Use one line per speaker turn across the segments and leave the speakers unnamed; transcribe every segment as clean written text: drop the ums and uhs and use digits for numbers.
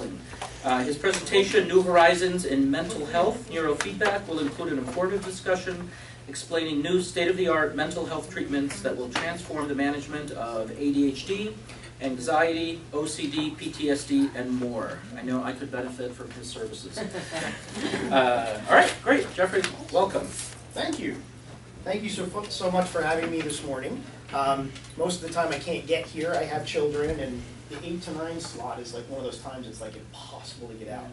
Counseling. His presentation, New Horizons in Mental Health Neurofeedback, will include an informative discussion explaining new state-of-the-art mental health treatments that will transform the management of ADHD, anxiety, OCD, PTSD, and more. I know I could benefit from his services. All right, great. Jeffrey, welcome.
Thank you. Thank you so much for having me this morning. Most of the time I can't get here. I have children, and the 8 to 9 slot is like one of those times it's like impossible to get out.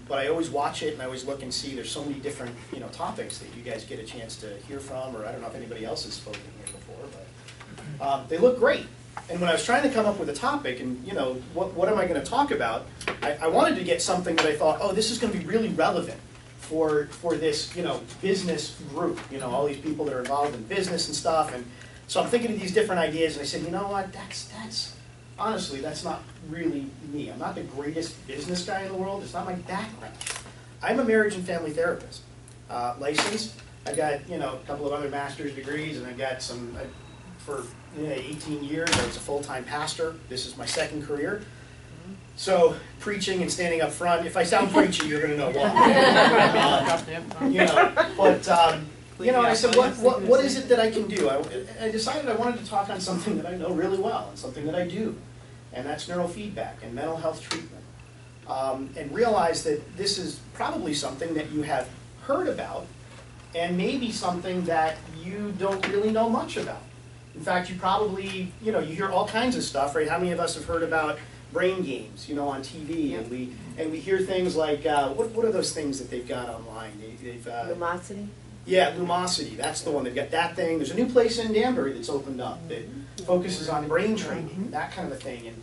But I always watch it, and I always look and see there's so many different topics that you guys get a chance to hear from, or I don't know if anybody else has spoken here before, but they look great. And when I was trying to come up with a topic and, what am I going to talk about, I wanted to get something that I thought, oh, this is going to be really relevant for this, business group, all these people that are involved in business and stuff. And so I'm thinking of these different ideas, and I said, you know what, honestly, that's not really me. I'm not the greatest business guy in the world. It's not my background. I'm a marriage and family therapist, licensed. I got, a couple of other master's degrees, and I got some, for 18 years, I was a full-time pastor. This is my second career. So preaching and standing up front, if I sound preachy, you're going to know why. I said, what is it that I can do? I decided I wanted to talk on something that I know really well and something that I do, and that's neurofeedback and mental health treatment. And realize that this is probably something that you have heard about and maybe something that you don't really know much about. In fact, you probably, you hear all kinds of stuff, right? How many of us have heard about brain games, on TV,
Yep.
and we hear things like, what are those things that they've got online?
Lumosity?
Yeah, Lumosity, that's the one. They've got that thing. There's a new place in Danbury that's opened up that focuses on brain training, that kind of a thing.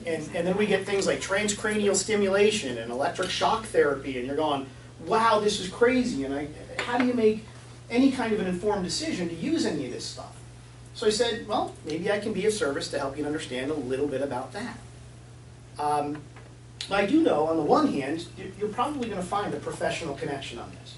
And then we get things like transcranial stimulation and electric shock therapy, and you're going, wow, this is crazy. And how do you make any kind of an informed decision to use any of this stuff? So I said, well, maybe I can be of service to help you understand a little bit about that. But I do know, on the one hand, you're probably going to find a professional connection on this.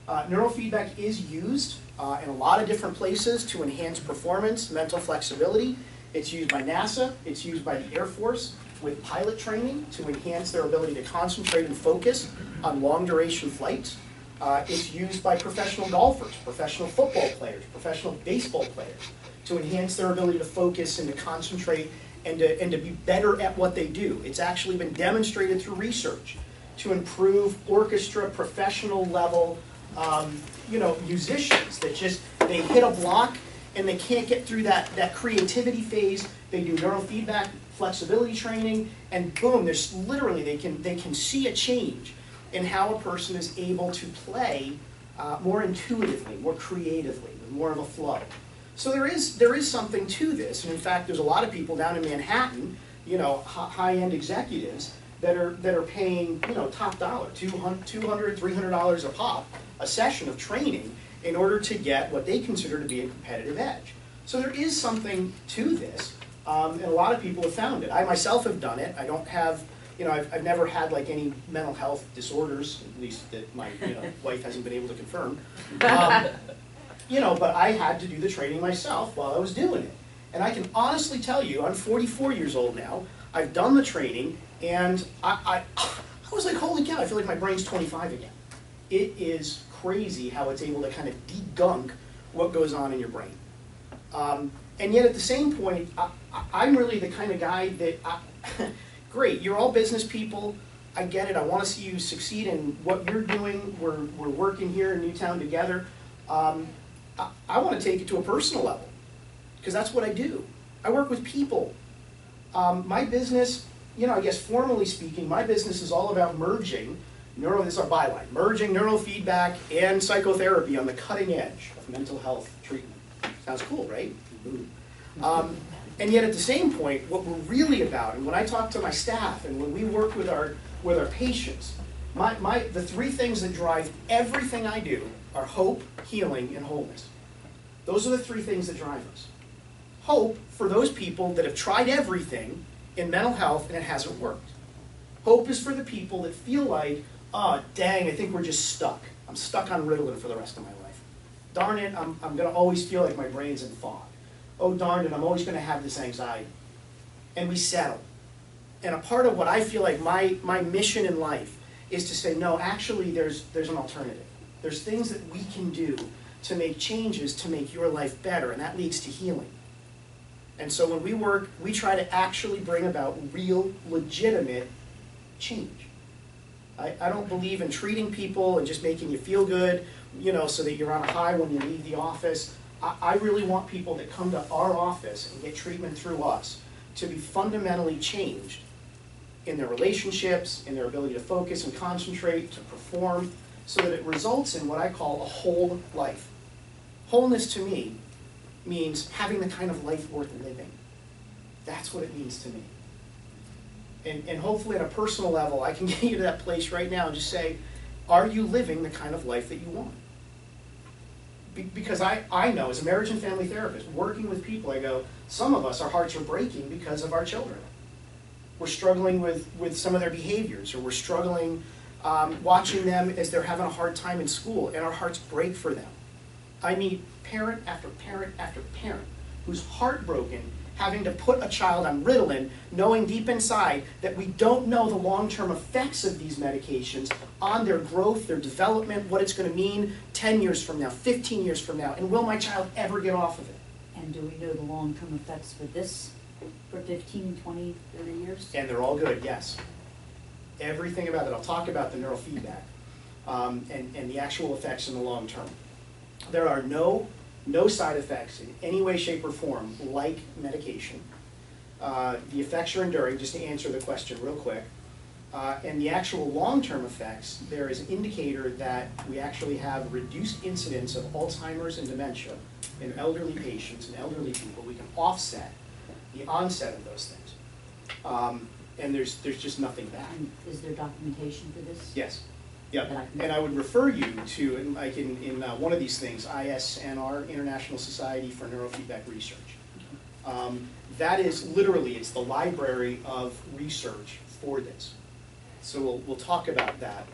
Neurofeedback is used in a lot of different places to enhance performance, mental flexibility. It's used by NASA. It's used by the Air Force with pilot training to enhance their ability to concentrate and focus on long-duration flights. It's used by professional golfers, professional football players, professional baseball players to enhance their ability to focus and to concentrate and to be better at what they do. It's actually been demonstrated through research to improve orchestra, professional level, musicians that they hit a block and they can't get through that creativity phase. They do neurofeedback, flexibility training, and boom, there's literally, they can see a change in how a person is able to play more intuitively, more creatively, with more of a flow. So there is something to this, and in fact, there's a lot of people down in Manhattan, high-end executives that are paying, top dollar, $200, $300 a pop, a session of training in order to get what they consider to be a competitive edge. So there is something to this, and a lot of people have found it. I myself have done it. I don't have, I've never had like any mental health disorders, at least that my wife hasn't been able to confirm. But I had to do the training myself while I was doing it. And I can honestly tell you, I'm 44 years old now, I've done the training, and I was like, holy cow, I feel like my brain's 25 again. It is crazy how it's able to kind of degunk what goes on in your brain. And yet at the same point, I'm really the kind of guy that, great, you're all business people, I get it, I want to see you succeed in what you're doing, we're working here in Newtown together. I want to take it to a personal level, because that's what I do. I work with people. My business, I guess formally speaking, my business is all about merging, this is our byline, merging neurofeedback and psychotherapy on the cutting edge of mental health treatment. Sounds cool, right? And yet at the same point, what we're really about, and when I talk to my staff and when we work with our patients, the 3 things that drive everything I do are hope, healing, and wholeness. Those are the 3 things that drive us. Hope for those people that have tried everything in mental health and it hasn't worked. Hope is for the people that feel like, oh, dang, I think we're just stuck. I'm stuck on Ritalin for the rest of my life. Darn it, I'm going to always feel like my brain's in fog. Oh, darn it, I'm always going to have this anxiety. And we settle. And a part of what I feel like my mission in life is to say, no, actually there's an alternative. There's things that we can do to make changes to make your life better, and that leads to healing. And so when we work, we try to actually bring about real, legitimate change. I don't believe in treating people and just making you feel good, you know, so that you're on a high when you leave the office. I really want people that come to our office and get treatment through us to be fundamentally changed in their relationships, in their ability to focus and concentrate, to perform, so that it results in what I call a whole life. Wholeness to me means having the kind of life worth living. That's what it means to me. And hopefully at a personal level, I can get you to that place right now and just say, are you living the kind of life that you want? Because I know, as a marriage and family therapist, working with people, I go, some of us, our hearts are breaking because of our children. We're struggling with some of their behaviors, or we're struggling watching them as they're having a hard time in school, and our hearts break for them. I meet parent after parent after parent who's heartbroken having to put a child on Ritalin, knowing deep inside that we don't know the long-term effects of these medications on their growth, their development, what it's going to mean 10 years from now, 15 years from now, and will my child ever get off of it?
And do we know the long-term effects for this for 15, 20, 30 years?
And they're all good, yes. Everything about it. I'll talk about the neurofeedback and the actual effects in the long term. There are no side effects in any way, shape, or form like medication. The effects are enduring, just to answer the question real quick. And the actual long-term effects, there is an indicator that we actually have reduced incidence of Alzheimer's and dementia in elderly patients and elderly people. We can offset the onset of those things. And there's just nothing bad.
And is there documentation for this?
Yes. Yeah, and I would refer you to, like in one of these things, ISNR, International Society for Neurofeedback Research. That is literally, it's the library of research for this. So we'll talk about that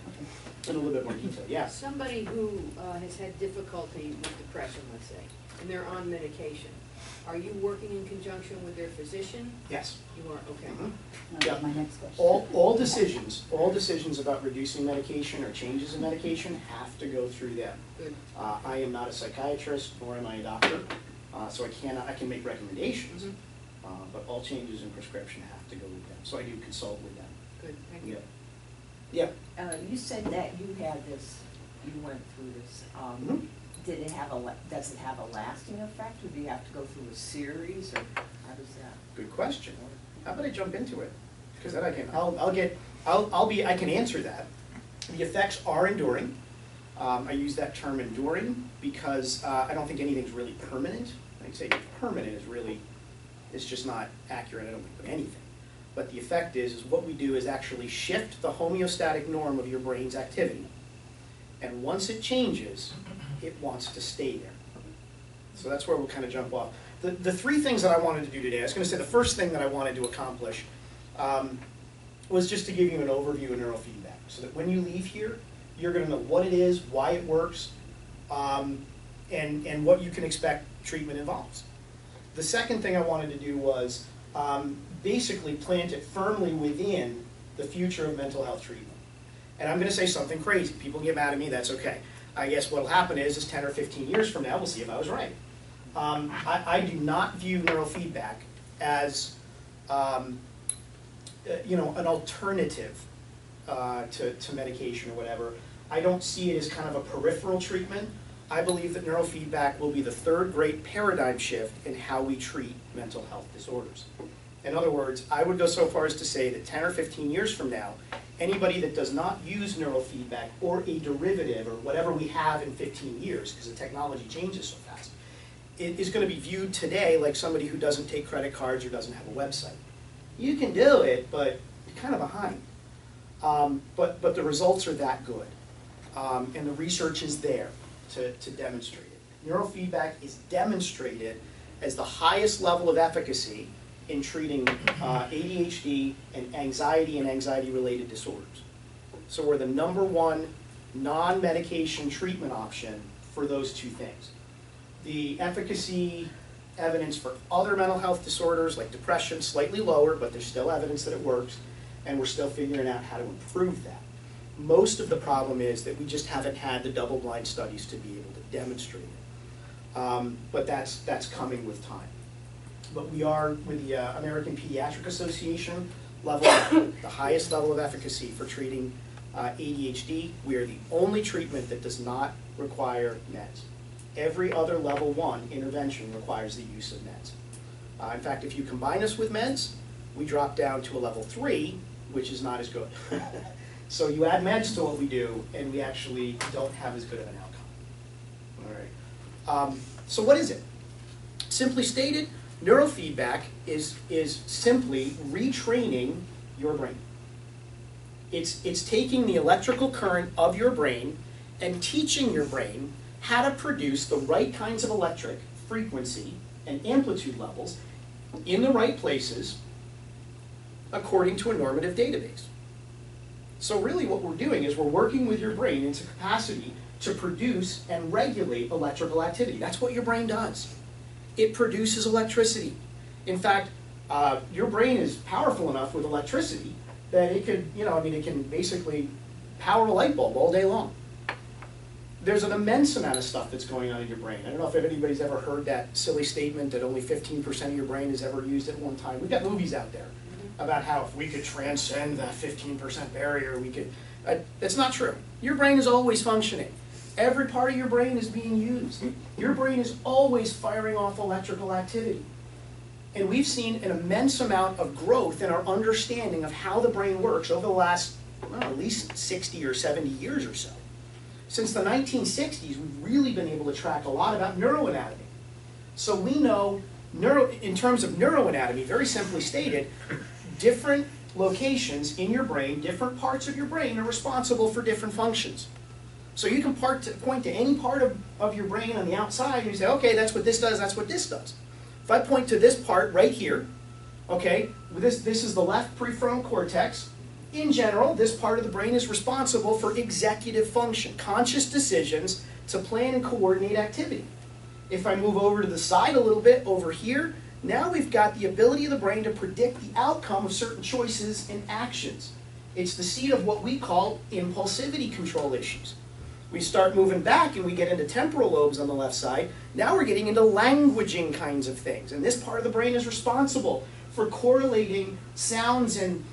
in a little bit more detail. Yeah.
Somebody who has had difficulty with depression, let's say, and they're on medication, are you working in conjunction with their physician?
Yes.
You are, okay.
Mm-hmm.
That
Yeah.
was my next question.
All decisions about reducing medication or changes in medication have to go through them.
Good.
I am not a psychiatrist, nor am I a doctor, so I can make recommendations, but all changes in prescription have to go with them. So I do consult with them.
Good, thank you.
Yeah.
You said that you had this, you went through this.
Mhm.
Does it have a lasting effect, or do you have to go through a series, or how does that?
Good question. How about I jump into it? Because then I can answer that. The effects are enduring. I use that term enduring because I don't think anything's really permanent. I'd say permanent is really, it's just not accurate, I don't think, with anything. But the effect is what we do is actually shift the homeostatic norm of your brain's activity. And once it changes, it wants to stay there. So that's where we'll kind of jump off. The three things that I wanted to do today, I was going to say the first thing that I wanted to accomplish was just to give you an overview of neurofeedback, so that when you leave here, you're going to know what it is, why it works, and what you can expect treatment involves. The second thing I wanted to do was basically plant it firmly within the future of mental health treatment. And I'm going to say something crazy. People get mad at me, that's okay. I guess what will happen is 10 or 15 years from now, we'll see if I was right. I do not view neurofeedback as an alternative to medication or whatever. I don't see it as kind of a peripheral treatment. I believe that neurofeedback will be the third great paradigm shift in how we treat mental health disorders. In other words, I would go so far as to say that 10 or 15 years from now, anybody that does not use neurofeedback or a derivative or whatever we have in 15 years, because the technology changes so fast, it is going to be viewed today like somebody who doesn't take credit cards or doesn't have a website. You can do it, but you're kind of behind. But the results are that good. And the research is there to demonstrate it. Neurofeedback is demonstrated as the highest level of efficacy in treating ADHD and anxiety-related disorders. So we're the #1 non-medication treatment option for those two things. The efficacy evidence for other mental health disorders like depression, slightly lower, but there's still evidence that it works, and we're still figuring out how to improve that. Most of the problem is that we just haven't had the double-blind studies to be able to demonstrate it. But that's coming with time. But we are, with the American Pediatric Association, the highest level of efficacy for treating ADHD. We are the only treatment that does not require meds. Every other level 1 intervention requires the use of meds. In fact, if you combine us with meds, we drop down to a level 3, which is not as good. So you add meds to what we do, and we actually don't have as good of an outcome. All right. So what is it? Simply stated, neurofeedback is simply retraining your brain. It's taking the electrical current of your brain and teaching your brain how to produce the right kinds of electric frequency and amplitude levels in the right places according to a normative database. So really what we're doing is we're working with your brain into capacity to produce and regulate electrical activity. That's what your brain does. It produces electricity. In fact, your brain is powerful enough with electricity that it could, it can basically power a light bulb all day long. There's an immense amount of stuff that's going on in your brain. I don't know if anybody's ever heard that silly statement that only 15% of your brain is ever used at one time. We've got movies out there about how if we could transcend that 15% barrier, we could. That's not true. Your brain is always functioning. Every part of your brain is being used. Your brain is always firing off electrical activity. And we've seen an immense amount of growth in our understanding of how the brain works over the last, at least 60 or 70 years or so. Since the 1960s, we've really been able to track a lot about neuroanatomy. So we know, in terms of neuroanatomy, very simply stated, different locations in your brain, different parts of your brain are responsible for different functions. So you can point to any part of your brain on the outside and you say, okay, that's what this does, that's what this does. If I point to this part right here, okay, this is the left prefrontal cortex. In general, this part of the brain is responsible for executive function, conscious decisions to plan and coordinate activity. If I move over to the side a little bit, over here, now we've got the ability of the brain to predict the outcome of certain choices and actions. It's the seat of what we call impulsivity control issues. We start moving back and we get into temporal lobes on the left side. Now we're getting into languaging kinds of things. And this part of the brain is responsible for correlating sounds and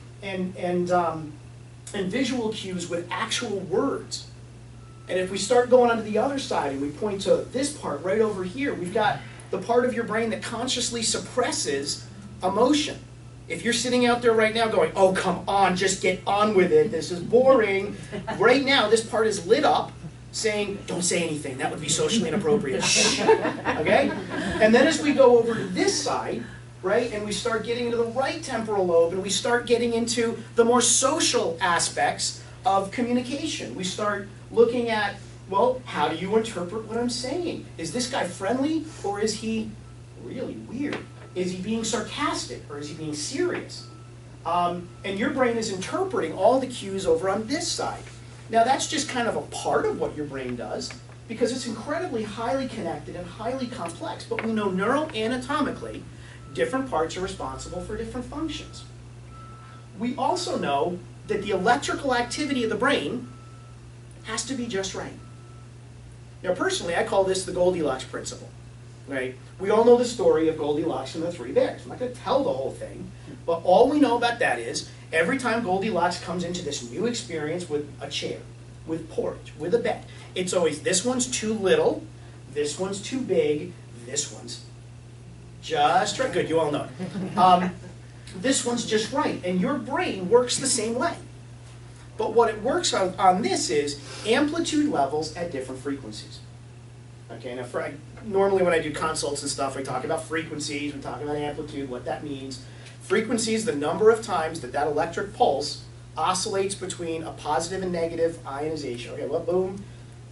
visual cues with actual words. And if we start going onto the other side and we point to this part right over here, we've got the part of your brain that consciously suppresses emotion. If you're sitting out there right now going, oh, come on, just get on with it, this is boring. Right now, this part is lit up saying, don't say anything, that would be socially inappropriate. Okay? And then as we go over to this side, right, and we start getting into the right temporal lobe, and we start getting into the more social aspects of communication. We start looking at, well, how do you interpret what I'm saying? Is this guy friendly, or is he really weird? Is he being sarcastic, or is he being serious? And your brain is interpreting all the cues over on this side. Now that's just kind of a part of what your brain does, because it's incredibly highly connected and highly complex, but we know neuroanatomically, different parts are responsible for different functions. We also know that the electrical activity of the brain has to be just right. Now personally, I call this the Goldilocks principle. Right? We all know the story of Goldilocks and the Three Bears. I'm not going to tell the whole thing, but all we know about that is every time Goldilocks comes into this new experience with a chair, with porridge, with a bed, it's always this one's too little, this one's too big, this one's just right. Good, you all know it. This one's just right, and your brain works the same way. But what it works on this is amplitude levels at different frequencies. Okay, now normally when I do consults and stuff, I talk about frequencies, we talk about amplitude, what that means. Frequency is the number of times that electric pulse oscillates between a positive and negative ionization. Okay, well, boom.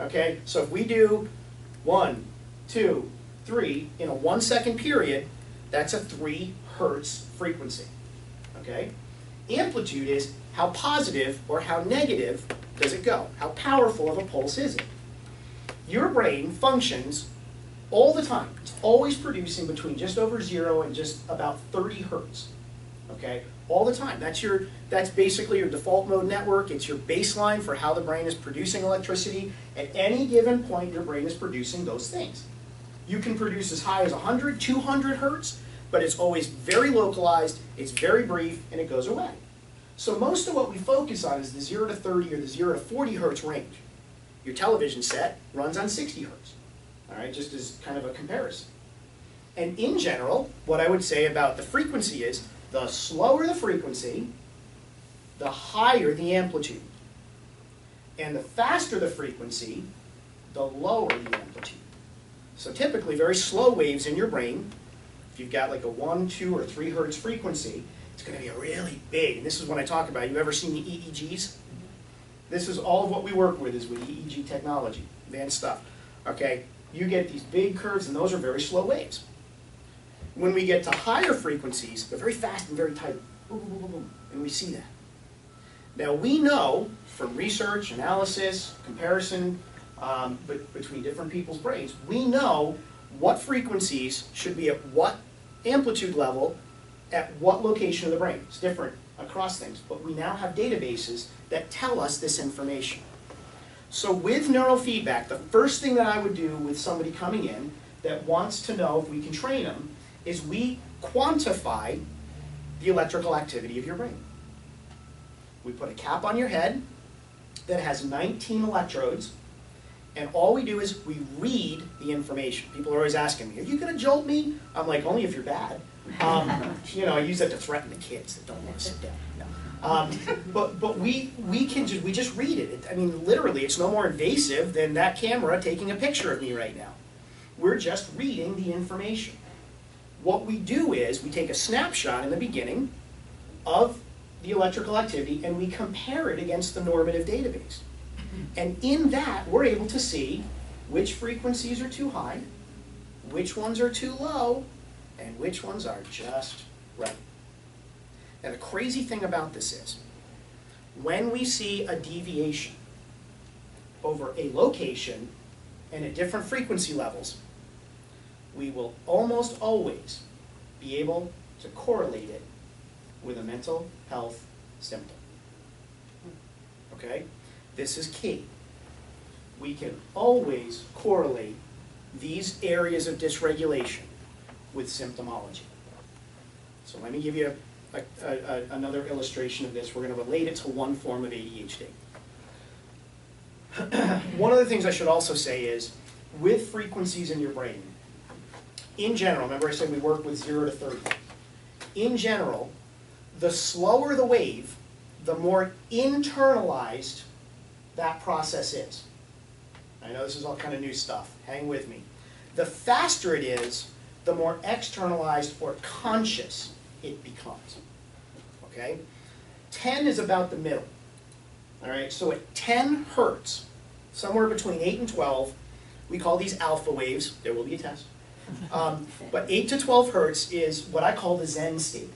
Okay, so if we do 1, 2, 3 in a 1 second period, that's a 3 hertz frequency. Okay? Amplitude is how positive or how negative does it go? How powerful of a pulse is it? Your brain functions all the time. It's always producing between just over 0 and just about 30 hertz, okay? All the time. That's basically your default mode network. It's your baseline for how the brain is producing electricity. At any given point, your brain is producing those things. You can produce as high as 100, 200 hertz, but it's always very localized, it's very brief, and it goes away. So most of what we focus on is the 0 to 30 or the 0 to 40 hertz range. Your television set runs on 60 hertz, all right, just as kind of a comparison. And in general, what I would say about the frequency is, the slower the frequency, the higher the amplitude. And the faster the frequency, the lower the amplitude. So typically, very slow waves in your brain, if you've got like a 1, 2, or 3 hertz frequency, it's going to be a really big, and this is what I talk about. You've ever seen the EEGs? This is all of what we work with is with EEG technology, advanced stuff. Okay, you get these big curves, and those are very slow waves. When we get to higher frequencies, they're very fast and very tight, boom, boom, boom, boom, and we see that. Now we know from research, analysis, comparison between different people's brains, we know what frequencies should be at what amplitude level at what location of the brain. It's different across things, but we now have databases that tell us this information. So with neurofeedback, the first thing that I would do with somebody coming in that wants to know if we can train them is we quantify the electrical activity of your brain. We put a cap on your head that has 19 electrodes, and all we do is we read the information. People are always asking me, are you going to jolt me? I'm like, only if you're bad. You know, I use that to threaten the kids that don't want to sit down. No. But we just read it. I mean, literally, it's no more invasive than that camera taking a picture of me right now. We're just reading the information. What we do is we take a snapshot in the beginning of the electrical activity and we compare it against the normative database. And in that, we're able to see which frequencies are too high, which ones are too low, and which ones are just right. Now, the crazy thing about this is, when we see a deviation over a location and at different frequency levels, we will almost always be able to correlate it with a mental health symptom. Okay? This is key. We can always correlate these areas of dysregulation with symptomology. So let me give you another illustration of this. We're going to relate it to one form of ADHD. One of the things I should also say is, with frequencies in your brain, in general, remember I said we work with 0 to 30. In general, the slower the wave, the more internalized that process is. I know this is all kind of new stuff. Hang with me. The faster it is, the more externalized or conscious it becomes. Okay? 10 is about the middle. All right? So at 10 hertz, somewhere between 8 and 12, we call these alpha waves. There will be a test. But 8 to 12 hertz is what I call the Zen state.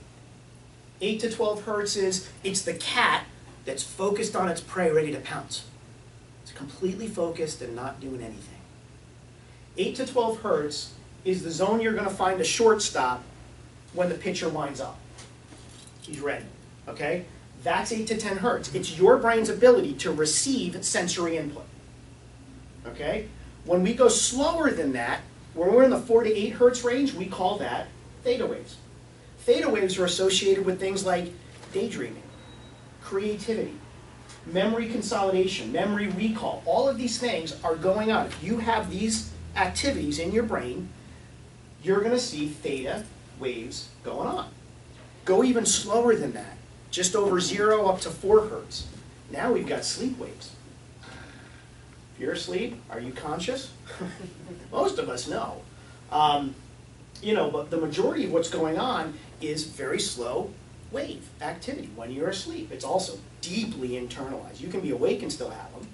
8 to 12 hertz is, it's the cat that's focused on its prey, ready to pounce. It's completely focused and not doing anything. 8 to 12 hertz is the zone you're going to find a shortstop when the pitcher winds up. He's ready, okay? That's 8 to 10 hertz. It's your brain's ability to receive sensory input, okay? When we go slower than that, when we're in the 4 to 8 hertz range, we call that theta waves. Theta waves are associated with things like daydreaming, creativity, memory consolidation, memory recall. All of these things are going on. If you have these activities in your brain, you're going to see theta waves going on. Go even slower than that, just over 0 up to 4 hertz. Now we've got sleep waves. If you're asleep, are you conscious? Most of us know. You know, but the majority of what's going on is very slow wave activity when you're asleep. It's also deeply internalized. You can be awake and still have them.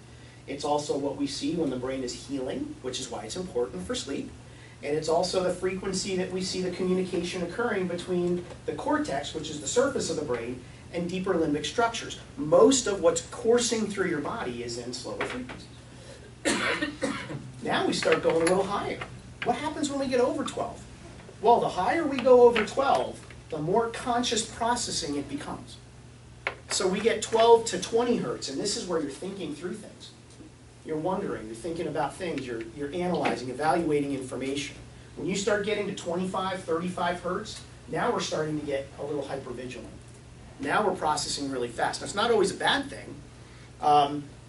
It's also what we see when the brain is healing, which is why it's important for sleep. And it's also the frequency that we see the communication occurring between the cortex, which is the surface of the brain, and deeper limbic structures. Most of what's coursing through your body is in slower frequencies. Okay? Now we start going a little higher. What happens when we get over 12? Well, the higher we go over 12, the more conscious processing it becomes. So we get 12 to 20 hertz, and this is where you're thinking through things. You're wondering, you're thinking about things, you're analyzing, evaluating information. When you start getting to 25, 35 hertz, now we're starting to get a little hypervigilant. Now we're processing really fast. Now, it's not always a bad thing,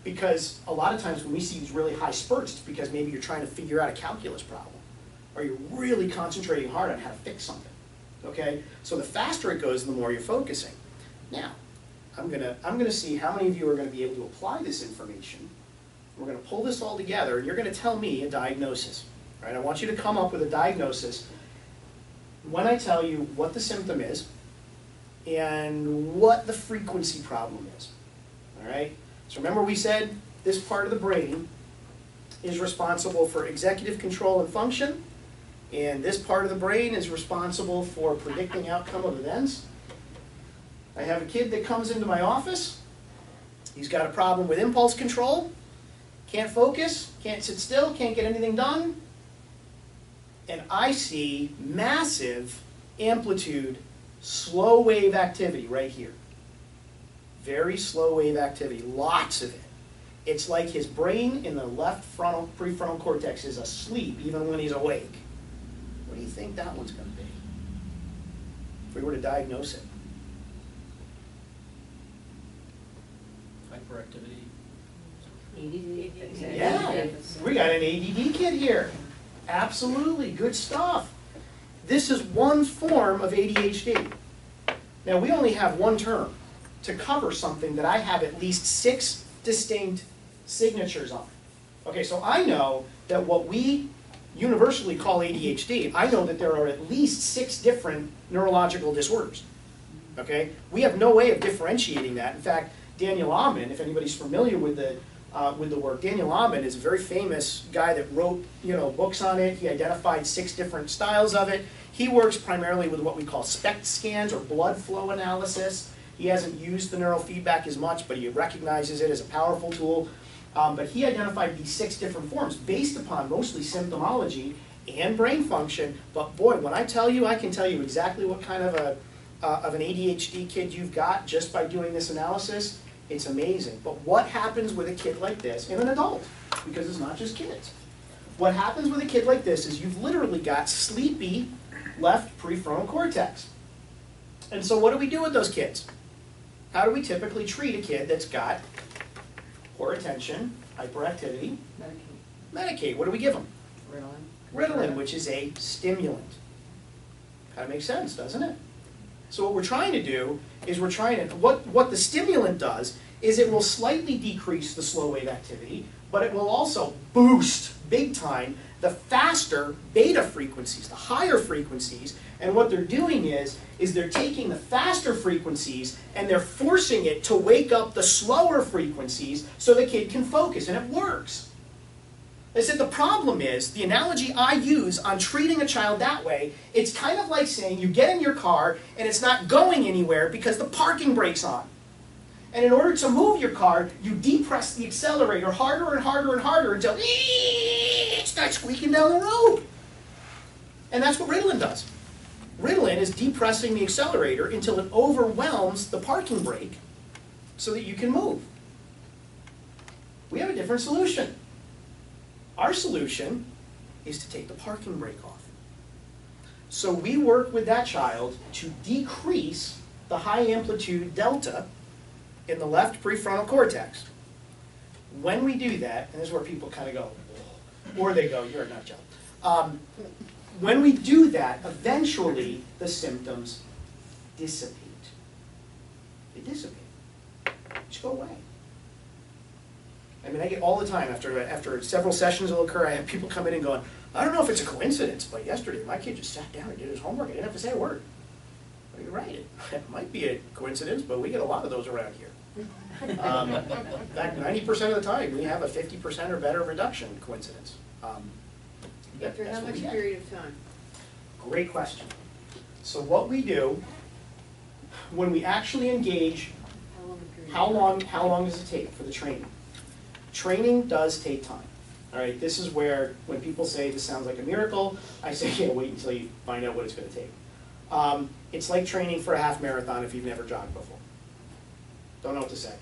because a lot of times when we see these really high spurts, it's because maybe you're trying to figure out a calculus problem, or you're really concentrating hard on how to fix something. Okay? So the faster it goes, the more you're focusing. Now, I'm gonna see how many of you are gonna be able to apply this information. We're gonna pull this all together, and you're gonna tell me a diagnosis. All right? I want you to come up with a diagnosis when I tell you what the symptom is and what the frequency problem is. All right? So remember we said this part of the brain is responsible for executive control and function, and this part of the brain is responsible for predicting outcome of events. I have a kid that comes into my office. He's got a problem with impulse control, can't focus, can't sit still, can't get anything done. And I see massive amplitude, slow wave activity right here. Very slow wave activity, lots of it. It's like his brain in the left frontal, prefrontal cortex is asleep even when he's awake. What do you think that one's going to be if we were to diagnose it?
Hyperactivity.
ADD.
Yeah, we got an ADD kid here. Absolutely, good stuff. This is one form of ADHD. Now, we only have one term to cover something that I have at least 6 distinct signatures on. Okay, so I know that what we universally call ADHD, I know that there are at least 6 different neurological disorders. Okay, we have no way of differentiating that. In fact, Daniel Amen, if anybody's familiar with the work, Daniel Amen is a very famous guy that wrote, books on it. He identified 6 different styles of it. He works primarily with what we call SPECT scans or blood flow analysis. He hasn't used the neurofeedback as much, but he recognizes it as a powerful tool. But he identified these 6 different forms based upon mostly symptomology and brain function. But boy, when I tell you, I can tell you exactly what kind of an ADHD kid you've got just by doing this analysis. It's amazing. But what happens with a kid like this and an adult? Because it's not just kids. What happens with a kid like this is you've literally got sleepy left prefrontal cortex. And so what do we do with those kids? How do we typically treat a kid that's got poor attention, hyperactivity? Medicate. What do we give them? Ritalin, which is a stimulant. Kind of makes sense, doesn't it? So what we're trying to do is what the stimulant does is it will slightly decrease the slow wave activity, but it will also boost big time the faster beta frequencies, the higher frequencies. And what they're doing is they're taking the faster frequencies and they're forcing it to wake up the slower frequencies so the kid can focus, and it works. I said the problem is, the analogy I use on treating a child that way, it's kind of like saying you get in your car and it's not going anywhere because the parking brake's on. And in order to move your car, you depress the accelerator harder and harder and harder until it starts squeaking down the road. And that's what Ritalin does. Ritalin is depressing the accelerator until it overwhelms the parking brake so that you can move. We have a different solution. Our solution is to take the parking brake off. So we work with that child to decrease the high amplitude delta in the left prefrontal cortex. When we do that, and this is where people kind of go, or they go, you're a nut job. When we do that, eventually the symptoms dissipate. They dissipate. Just go away. I mean, I get all the time, after several sessions will occur, I have people come in and going, I don't know if it's a coincidence, but yesterday my kid just sat down and did his homework. I didn't have to say a word. Well, you're right. It might be a coincidence, but we get a lot of those around here. In fact, 90% of the time, we have a 50% or better reduction coincidence.
After how much period of time?
Great question. So what we do, when we actually engage,
How long a period?
how long does it take for the training? Training does take time. All right, this is where, when people say this sounds like a miracle, I say, yeah, wait until you find out what it's gonna take. It's like training for a half marathon if you've never jogged before. Don't know what to say.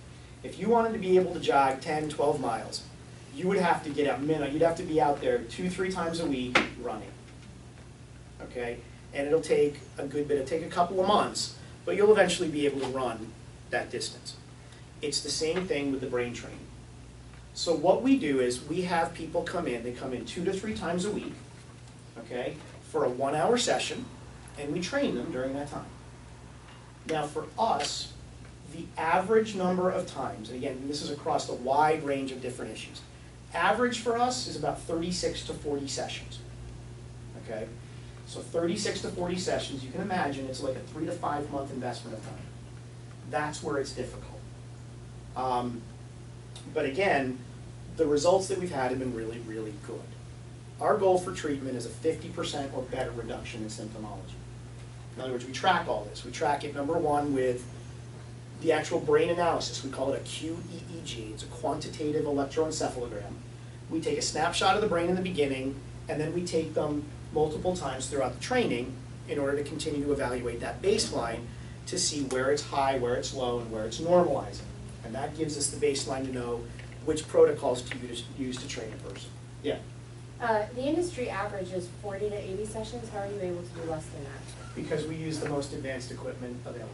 If you wanted to be able to jog 10, 12 miles, you would have to get out you'd have to be out there 2-3 times a week running. Okay? And it'll take a good bit, it'll take a couple of months, but you'll eventually be able to run that distance. It's the same thing with the brain training. So what we do is we have people come in, they come in 2 to 3 times a week, okay, for a 1-hour session, and we train them during that time. Now for us, the average number of times, and again, this is across a wide range of different issues, average for us is about 36 to 40 sessions, okay? So 36 to 40 sessions, you can imagine it's like a 3 to 5 month investment of time. That's where it's difficult. But again, the results that we've had have been really, really good. Our goal for treatment is a 50% or better reduction in symptomology. In other words, we track all this. We track it, number one, with the actual brain analysis. We call it a QEEG. It's a quantitative electroencephalogram. We take a snapshot of the brain in the beginning, and then we take them multiple times throughout the training in order to continue to evaluate that baseline to see where it's high, where it's low, and where it's normalizing. And that gives us the baseline to know which protocols to use to train a person. Yeah?
The industry average is 40 to 80 sessions. How are you able to do less than that?
Because we use the most advanced equipment available.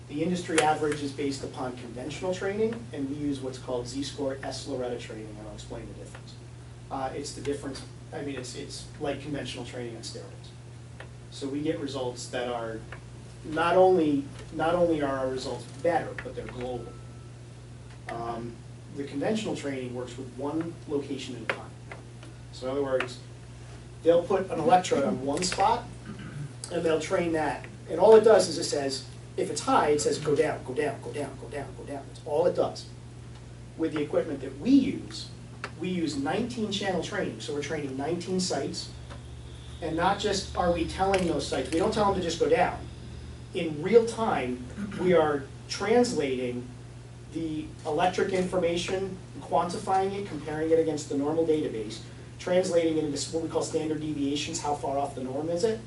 The industry average is based upon conventional training, and we use what's called Z-score S-Loretta training, and I'll explain the difference. It's the difference, I mean, it's like conventional training on steroids. So we get results that are, not only are our results better, but they're global. The conventional training works with one location at a time. So in other words, they'll put an electrode on one spot, and they'll train that. And all it does is it says, if it's high, it says go down, go down, go down, go down, go down. That's all it does. With the equipment that we use 19 channel training. So we're training 19 sites. And not just are we telling those sites, we don't tell them to just go down. In real time, we are translating the electric information, quantifying it, comparing it against the normal database, translating it into what we call standard deviations, how far off the norm is it.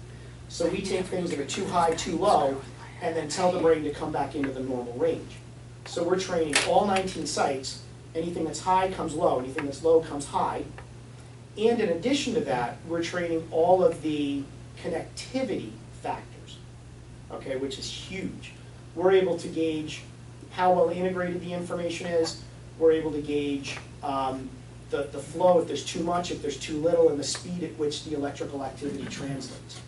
So we take things that are too high, too low, and then tell the brain to come back into the normal range. So we're training all 19 sites. Anything that's high comes low, anything that's low comes high. And in addition to that, we're training all of the connectivity factors, okay, which is huge. We're able to gauge how well integrated the information is. We're able to gauge the flow, if there's too much, if there's too little, and the speed at which the electrical activity translates.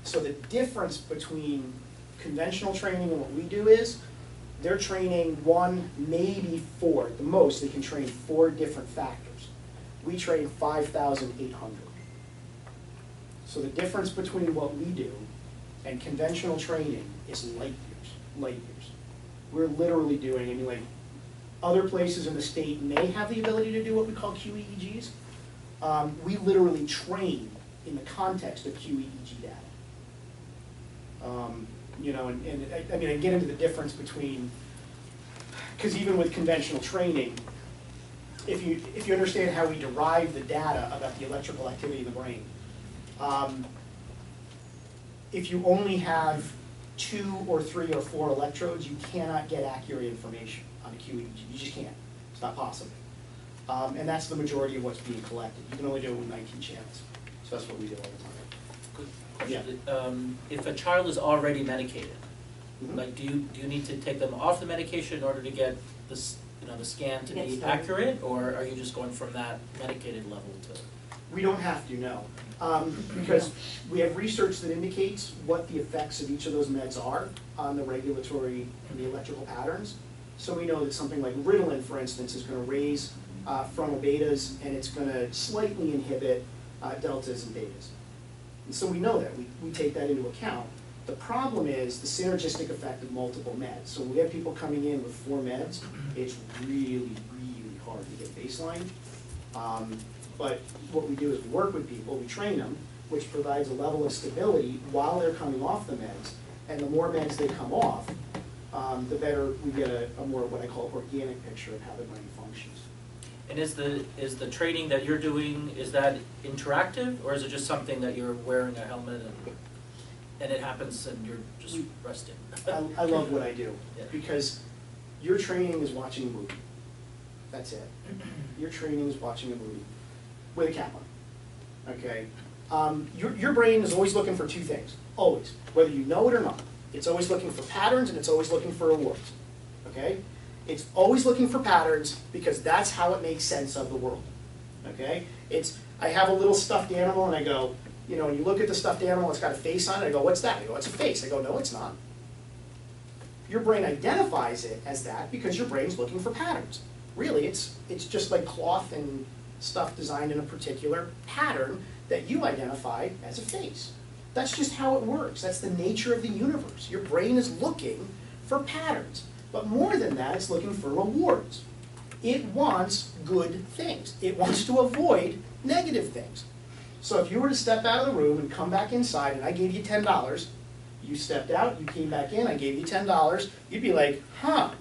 So the difference between conventional training and what we do is, they're training 1, maybe 4, at the most, they can train 4 different factors. We train 5,800. So the difference between what we do and conventional training is light years, light years. We're literally doing, I mean, like, other places in the state may have the ability to do what we call QEEGs. We literally train in the context of QEEG data. You know, and I mean, I get into the difference between, because even with conventional training, if you understand how we derive the data about the electrical activity in the brain, if you only have 2 or 3 or 4 electrodes, you cannot get accurate information on a QEEG. You just can't. It's not possible. And that's the majority of what's being collected. You can only do it with 19 channels. So that's what we do all the time.
Good question. If a child is already medicated,
Mhm.
like do you need to take them off the medication in order to get this, the scan to
Get
be
started.
accurate, or are you just going from that medicated level to?
We don't have to, no. Because we have research that indicates what the effects of each of those meds are on the regulatory and the electrical patterns. So we know that something like Ritalin, for instance, is going to raise frontal betas, and it's going to slightly inhibit deltas and betas. And so we know that. We take that into account. The problem is the synergistic effect of multiple meds. So when we have people coming in with 4 meds, it's really, really hard to get baseline. But what we do is we work with people, we train them, which provides a level of stability while they're coming off the meds. And the more meds they come off, the better we get a more what I call organic picture of how the brain functions.
And is the training that you're doing, is that interactive, or is it just something that you're wearing a helmet and it happens and you're just resting?
I love what I do,
Yeah.
because your training is watching a movie. That's it. Your training is watching a movie with a cap on, okay? Your brain is always looking for two things, always, whether you know it or not. It's always looking for patterns and it's always looking for rewards, okay? It's always looking for patterns because that's how it makes sense of the world, okay? I have a little stuffed animal and I go, you know, when you look at the stuffed animal, it's got a face on it, I go, what's that? I go, it's a face. I go, no, it's not. Your brain identifies it as that because your brain's looking for patterns. Really, it's just like cloth and stuff designed in a particular pattern that you identify as a face. That's just how it works. That's the nature of the universe. Your brain is looking for patterns. But more than that, it's looking for rewards. It wants good things. It wants to avoid negative things. So if you were to step out of the room and come back inside and I gave you $10, you stepped out, you came back in, I gave you $10, you'd be like, huh,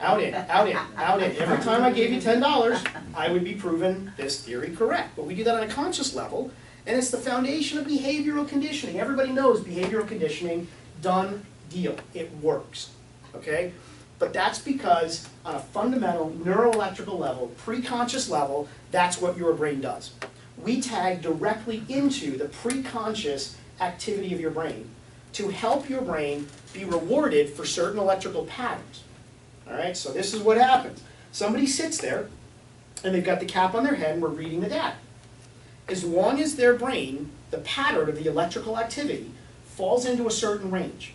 out in, out in, out in. Every time I gave you $10, I would be proving this theory correct. But we do that on a conscious level, and it's the foundation of behavioral conditioning. Everybody knows behavioral conditioning, done deal. It works, okay? But that's because on a fundamental neuroelectrical level, pre-conscious level, that's what your brain does. We tag directly into the pre-conscious activity of your brain to help your brain be rewarded for certain electrical patterns. All right, so this is what happens. Somebody sits there, and they've got the cap on their head, and we're reading the data. As long as their brain, the pattern of the electrical activity, falls into a certain range,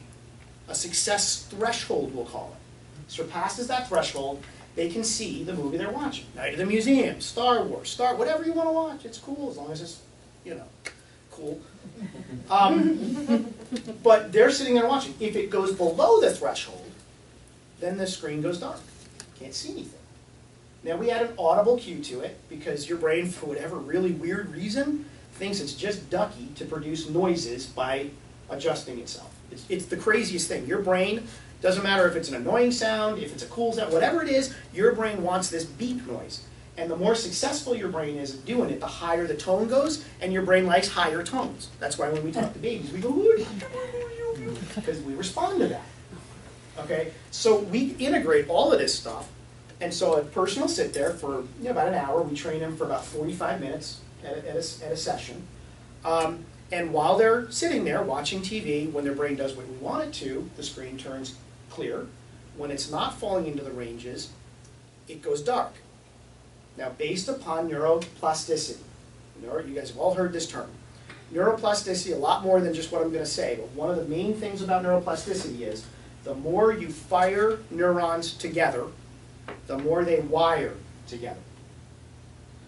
a success threshold, we'll call it, surpasses that threshold, they can see the movie they're watching. Night of the Museum, Star Wars, whatever you want to watch, it's cool as long as it's, you know, cool. But they're sitting there watching. If it goes below the threshold, then the screen goes dark. Can't see anything. Now we add an audible cue to it because your brain, for whatever really weird reason, thinks it's just ducky to produce noises by adjusting itself. It's the craziest thing. Your brain, doesn't matter if it's an annoying sound, if it's a cool sound, whatever it is, your brain wants this beep noise. And the more successful your brain is at doing it, the higher the tone goes, and your brain likes higher tones. That's why when we talk to babies, we go, because we respond to that. Okay, so we integrate all of this stuff, and so a person will sit there for about an hour. We train them for about 45 minutes at a session. And while they're sitting there watching TV, when their brain does what we want it to, the screen turns clear. When it's not falling into the ranges, it goes dark. Now, based upon neuroplasticity, you guys have all heard this term. Neuroplasticity, a lot more than just what I'm going to say, but one of the main things about neuroplasticity is the more you fire neurons together, the more they wire together.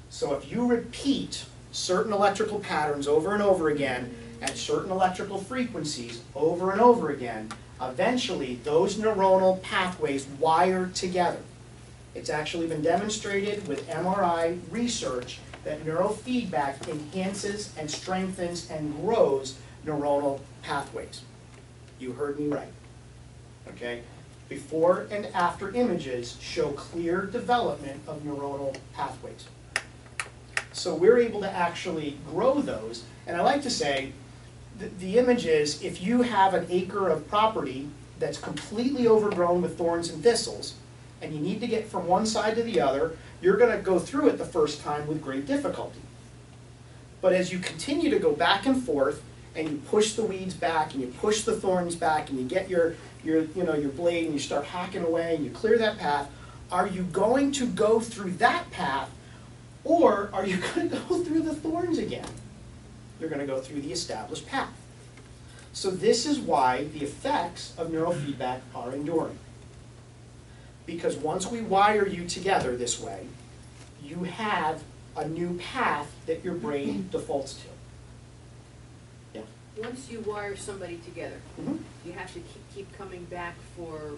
So if you repeat certain electrical patterns over and over again at certain electrical frequencies over and over again, eventually those neuronal pathways wire together. It's actually been demonstrated with MRI research that neurofeedback enhances and strengthens and grows neuronal pathways. You heard me right. Okay? Before and after images show clear development of neuronal pathways. So we're able to actually grow those. And I like to say, the images, if you have an acre of property that's completely overgrown with thorns and thistles, and you need to get from one side to the other, you're going to go through it the first time with great difficulty. But as you continue to go back and forth, and you push the weeds back, and you push the thorns back, and you get your blade, and you start hacking away, and you clear that path, are you going to go through that path, or are you going to go through the thorns again? You're going to go through the established path. So this is why the effects of neurofeedback are enduring. Because once we wire you together this way, you have a new path that your brain defaults to. Yeah.
Once you wire somebody together, you have to keep coming back for,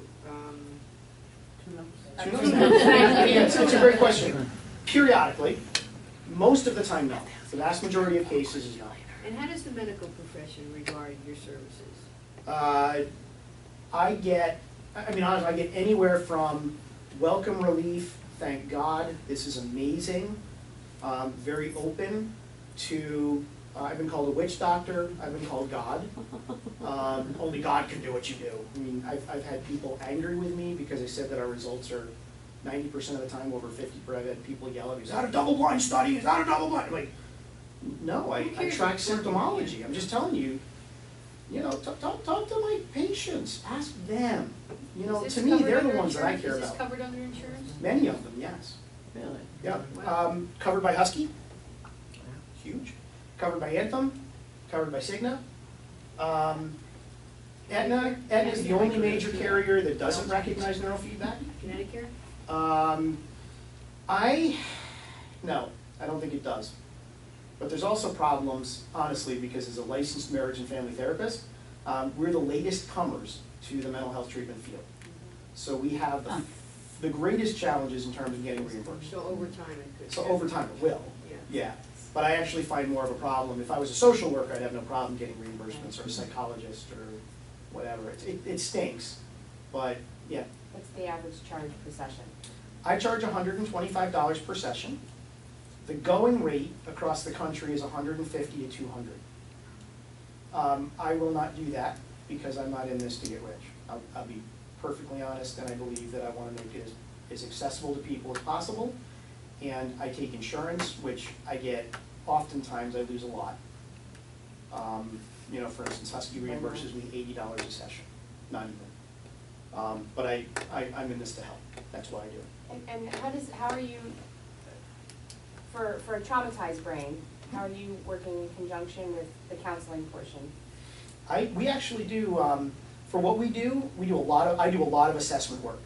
It's a great question. Periodically, most of the time, no. The vast majority of cases is not.
and how does the medical profession regard your services?
I get anywhere from welcome relief thank God, this is amazing, very open to, I've been called a witch doctor, I've been called God. Only God can do what you do. I mean, I've had people angry with me because I said that our results are 90% of the time over 50%. I've had people yell at me, is that a double-blind study? Is that a double-blind? I'm like, no, I track symptomology. I'm just telling you, you know, talk to my patients, ask them. You know,
Is
to
this
me,
covered
they're the
under
ones that I
insurance?
care
Is this
about.
covered under insurance?
Many of them, yes.
Really?
Yep.
Wow.
Covered by Husky, huge. Covered by Anthem, covered by Cigna. Aetna is the only major carrier that doesn't recognize neurofeedback.
Connecticut?
No, I don't think it does. But there's also problems, honestly, because as a licensed marriage and family therapist, we're the latest comers to the mental health treatment field. So we have the greatest challenges in terms of getting reimbursed.
So over time it could.
So over time it will,
Yeah.
yeah. But I actually find more of a problem. If I was a social worker, I'd have no problem getting reimbursements, or a psychologist, or whatever. It stinks, but yeah.
What's the average charge per session?
I charge $125 per session. The going rate across the country is $150 to $200. I will not do that because I'm not in this to get rich. I'll be perfectly honest, and I believe that I want to make it as accessible to people as possible. And I take insurance, which I get, oftentimes I lose a lot. You know, for instance, Husky reimburses me $80 a session, not even. But I'm in this to help. That's why I do it.
And how are you, for a traumatized brain, how are you working in conjunction with the counseling portion?
We actually do, for what we do I do a lot of assessment work.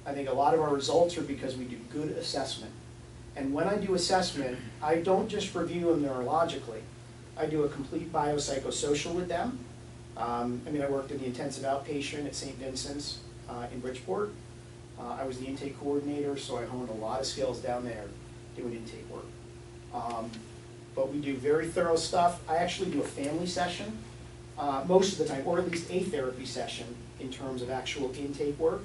I think a lot of our results are because we do good assessment. And when I do assessment, I don't just review them neurologically. I do a complete biopsychosocial with them. I mean, I worked in the intensive outpatient at St. Vincent's in Bridgeport. I was the intake coordinator, so I honed a lot of skills down there doing intake work. But we do very thorough stuff. I actually do a family session most of the time, or at least a therapy session in terms of actual intake work,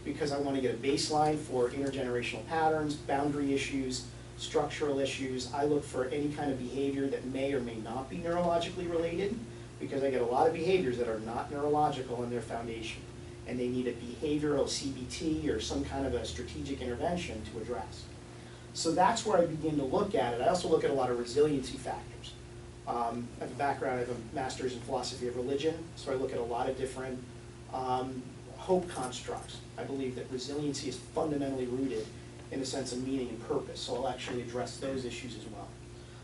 because I want to get a baseline for intergenerational patterns, boundary issues, structural issues. I look for any kind of behavior that may or may not be neurologically related, because I get a lot of behaviors that are not neurological in their foundation, and they need a behavioral CBT or some kind of a strategic intervention to address. So that's where I begin to look at it. I also look at a lot of resiliency factors. I have a background, I have a master's in philosophy of religion, so I look at a lot of different hope constructs. I believe that resiliency is fundamentally rooted in a sense of meaning and purpose, so I'll actually address those issues as well.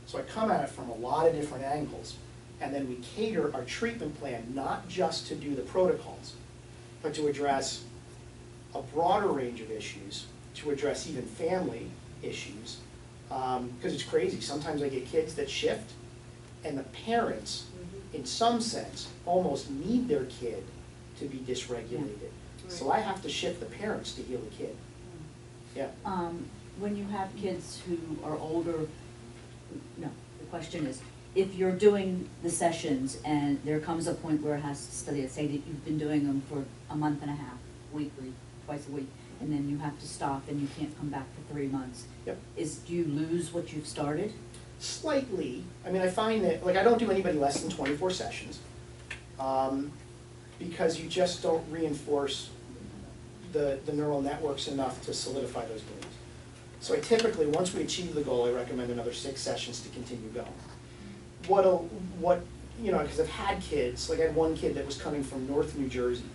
So I come at it from a lot of different angles, and then we cater our treatment plan not just to do the protocols, but to address a broader range of issues, to address even family issues, because it's crazy. Sometimes I get kids that shift, and the parents, in some sense, almost need their kid to be dysregulated. So I have to shift the parents to heal the kid. Yeah.
When you have kids who are older, no, the question is, if you're doing the sessions and there comes a point where it has to study, say that you've been doing them for a month and a half, weekly, twice a week, and then you have to stop and you can't come back for 3 months.
Yep.
Do you lose what you've started?
Slightly. I mean, I find that, like, I don't do anybody less than 24 sessions, because you just don't reinforce the neural networks enough to solidify those beliefs. So I typically, once we achieve the goal, I recommend another 6 sessions to continue going. You know, because I've had kids, like I had one kid that was coming from North New Jersey.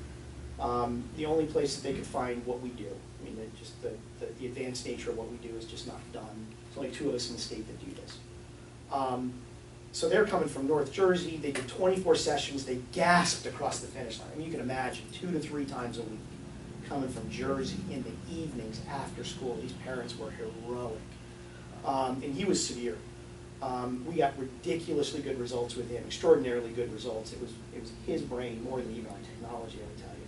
The only place that they could find what we do. I mean, the advanced nature of what we do is just not done. There's only 2 of us in the state that do this. So they're coming from North Jersey. They did 24 sessions. They gasped across the finish line. I mean, you can imagine 2 to 3 times a week coming from Jersey in the evenings after school. These parents were heroic. And he was severe. We got ridiculously good results with him, extraordinarily good results. It was his brain more than even our technology, I would tell you.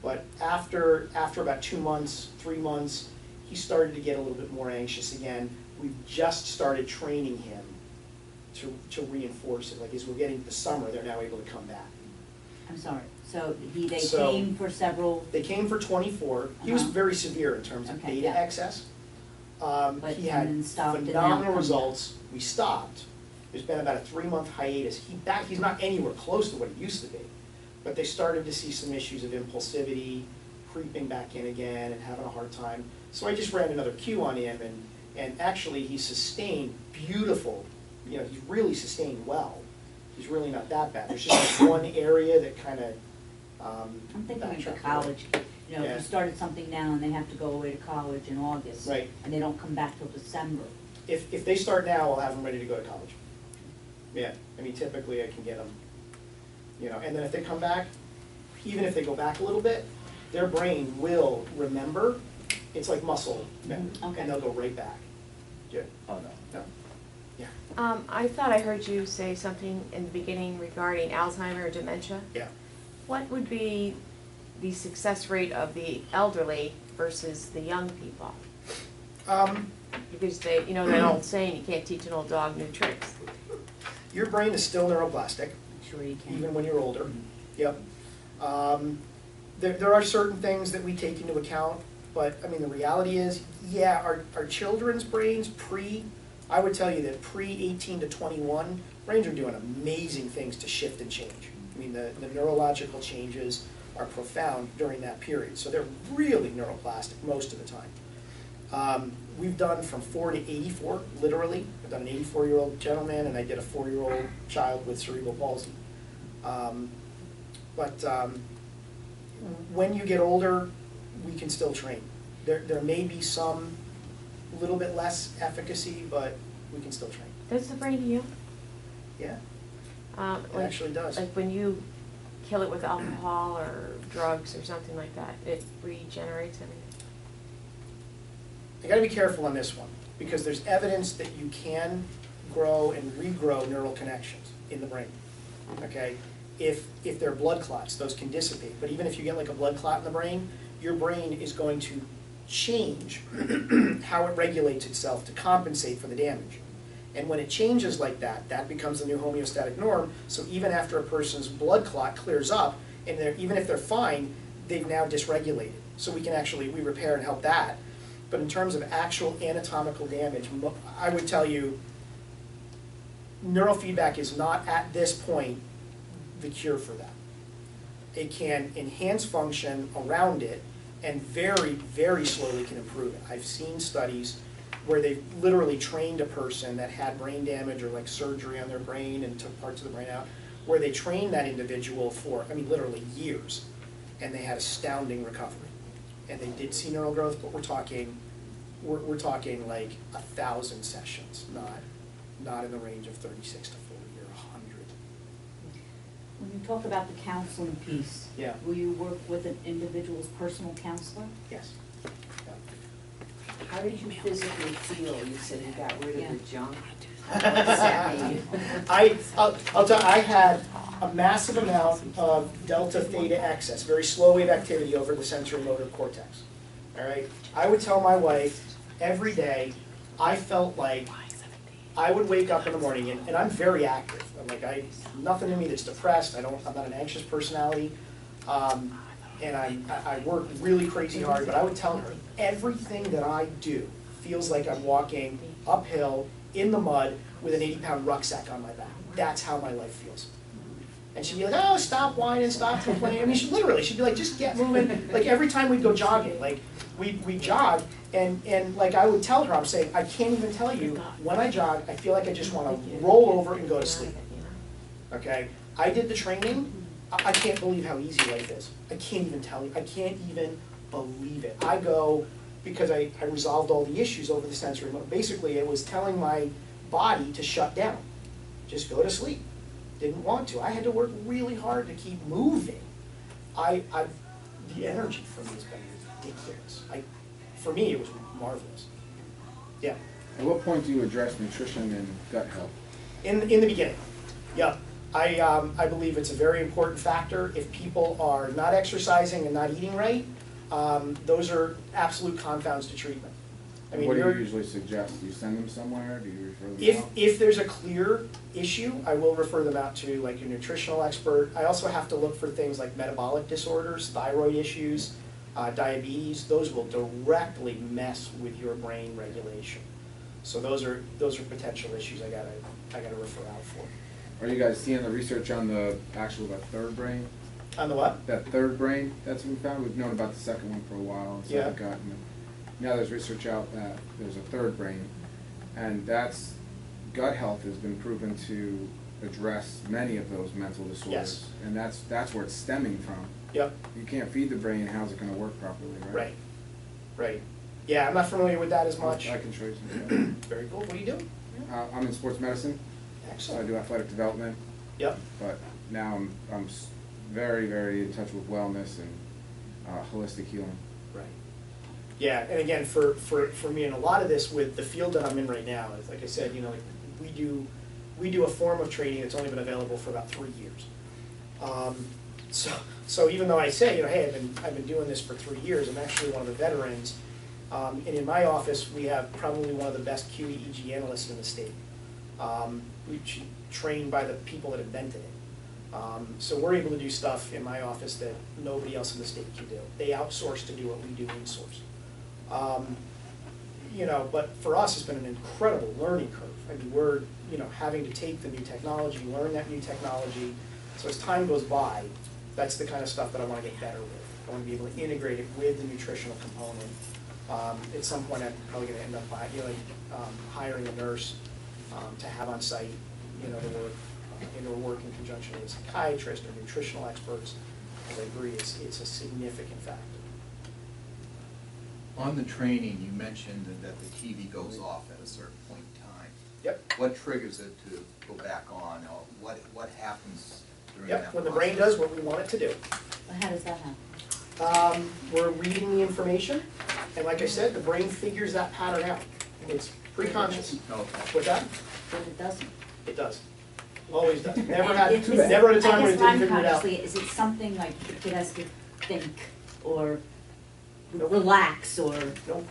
But after about 2 months, 3 months, he started to get a little bit more anxious again. We've just started training him to reinforce it. Like as we're getting to the summer, they're now able to come back.
I'm sorry, so they
So-
came for several,
They came for 24. He was
Uh-huh.
very severe in terms of
Okay,
data
yeah.
excess.
But
He
and
had
then stopped and now
phenomenal
come
results. We stopped. There's been about a 3-month hiatus. He's not anywhere close to what he used to be. But they started to see some issues of impulsivity, creeping back in again and having a hard time. So I just ran another Q on him, and actually he's sustained beautiful, you know, he's really sustained well. He's really not that bad. There's just like one area that kind of
I'm thinking of the
backtracked a
college kid. You know, if
Yeah.
you started something now and they have to go away to college in August.
Right.
And they don't come back till December.
If they start now, I'll have them ready to go to college. Yeah, I mean, typically I can get them, you know, and then if they come back, even if they go back a little bit, their brain will remember. It's like muscle memory,
Okay.
and they'll go right back. Yeah.
Oh, no.
No. Yeah.
I thought I heard you say something in the beginning regarding Alzheimer or dementia.
Yeah.
What would be the success rate of the elderly versus the young people? Because they, you know, that old saying, you can't teach an old dog new tricks.
Your brain is still neuroplastic,
Sure you can.
even when you're older. Yep. There are certain things that we take into account, but I mean, the reality is, yeah, our children's brains I would tell you that pre-18 to 21, brains are doing amazing things to shift and change. I mean, the neurological changes are profound during that period, so they're really neuroplastic most of the time. We've done from 4 to 84, literally. I've done an 84-year-old gentleman, and I did a 4-year-old child with cerebral palsy. When you get older, we can still train. There may be some little bit less efficacy, but we can still train.
Does the brain heal?
Yeah, it
Like-
actually does.
Like when you kill it with alcohol or drugs or something like that, it regenerates everything?
I gotta be careful on this one, because there's evidence that you can grow and regrow neural connections in the brain, okay? If they're blood clots, those can dissipate, but even if you get like a blood clot in the brain, your brain is going to change how it regulates itself to compensate for the damage. And when it changes like that, that becomes the new homeostatic norm, so even after a person's blood clot clears up, and even if they're fine, they've now dysregulated. So we repair and help that. But in terms of actual anatomical damage, I would tell you, neurofeedback is not at this point the cure for that. It can enhance function around it and very, very slowly can improve it. I've seen studies where they've literally trained a person that had brain damage or like surgery on their brain and took parts of the brain out, where they trained that individual for, I mean, literally years, and they had astounding recovery. And they did see neural growth, but we're talking like 1,000 sessions, not in the range of 36 to 40 or 100.
When you talk about the counseling piece,
Yeah.
will you work with an individual's personal counselor?
Yes.
How did you physically feel? You said you got rid
Yeah.
of the junk. What does that mean?
I'll tell you, I had a massive amount of delta theta excess, very slow wave activity over the sensory motor cortex. All right, I would tell my wife every day, I felt like I would wake up in the morning, and I'm very active. I'm like, nothing in me that's depressed. I'm not an anxious personality, and I work really crazy hard. But I would tell her everything that I do feels like I'm walking uphill in the mud with an 80-pound rucksack on my back. That's how my life feels. And she'd be like, oh, stop whining, stop complaining. I mean, she'd be like, just get moving. Like every time we'd go jogging, like we jog, and like I would tell her, I'm saying, I can't even tell you, when I jog, I feel like I just want to roll over and go to sleep. Okay? I did the training. I can't believe how easy life is. I can't even tell you. I can't even believe it. I go, because I resolved all the issues over the sensory motor. Basically, it was telling my body to shut down. Just go to sleep. Didn't want to. I had to work really hard to keep moving. The energy from me has been ridiculous. For me, it was marvelous. Yeah.
At what point do you address nutrition and gut health?
In the beginning, yeah. I believe it's a very important factor. If people are not exercising and not eating right, those are absolute confounds to treatment. I mean,
what do you usually suggest? Do you send them somewhere? Do you refer them out?
If there's a clear issue, I will refer them out to like a nutritional expert. I also have to look for things like metabolic disorders, thyroid issues. diabetes, those will directly mess with your brain regulation. So those are potential issues I gotta refer out for.
Are you guys seeing the research on the third brain?
On the what?
That third brain that's been found? We've known about the second one for a while. It's
Yeah.
like now there's research out that there's a third brain, and that's gut health has been proven to address many of those mental disorders.
Yes.
And that's where it's stemming from.
Yep.
You can't feed the brain, how's it gonna work properly, right?
Right. Yeah, I'm not familiar with that as much.
I can show you some.
Very cool. What do you do?
I'm in sports medicine, so I
Excellent.
do athletic development,
Yep.
but now I'm very, very in touch with wellness and holistic healing.
Right. Yeah, and again, for me, and a lot of this with the field that I'm in right now, is like I said, like we do a form of training that's only been available for about 3 years. So even though I say, hey, I've been doing this for 3 years, I'm actually one of the veterans. And in my office, we have probably one of the best QEEG analysts in the state, which trained by the people that invented it. So we're able to do stuff in my office that nobody else in the state can do. They outsource to do what we do in-source. But for us, it's been an incredible learning curve. I mean, we're, having to take the new technology, learn that new technology. So as time goes by, that's the kind of stuff that I want to get better with. I want to be able to integrate it with the nutritional component. At some point, I'm probably going to end up hiring a nurse to have on site, to work in conjunction with a psychiatrist or nutritional experts. And I agree, it's a significant factor.
On the training, you mentioned that the TV goes off at a certain point in time.
Yep.
What triggers it to go back on, or what happens during that
Yep, when the
process?
brain does what we want it to do.
Well, how does that happen?
We're reading the information, and like I said, the brain figures that pattern out. It's pre-conscious.
Okay.
What's that?
But it doesn't.
It does. Always does. Never
And
had
if it's-
a time when it didn't
I guess
figure it out.
unconsciously, is it something like the kid has to think or
Nope.
relax or?
Nope.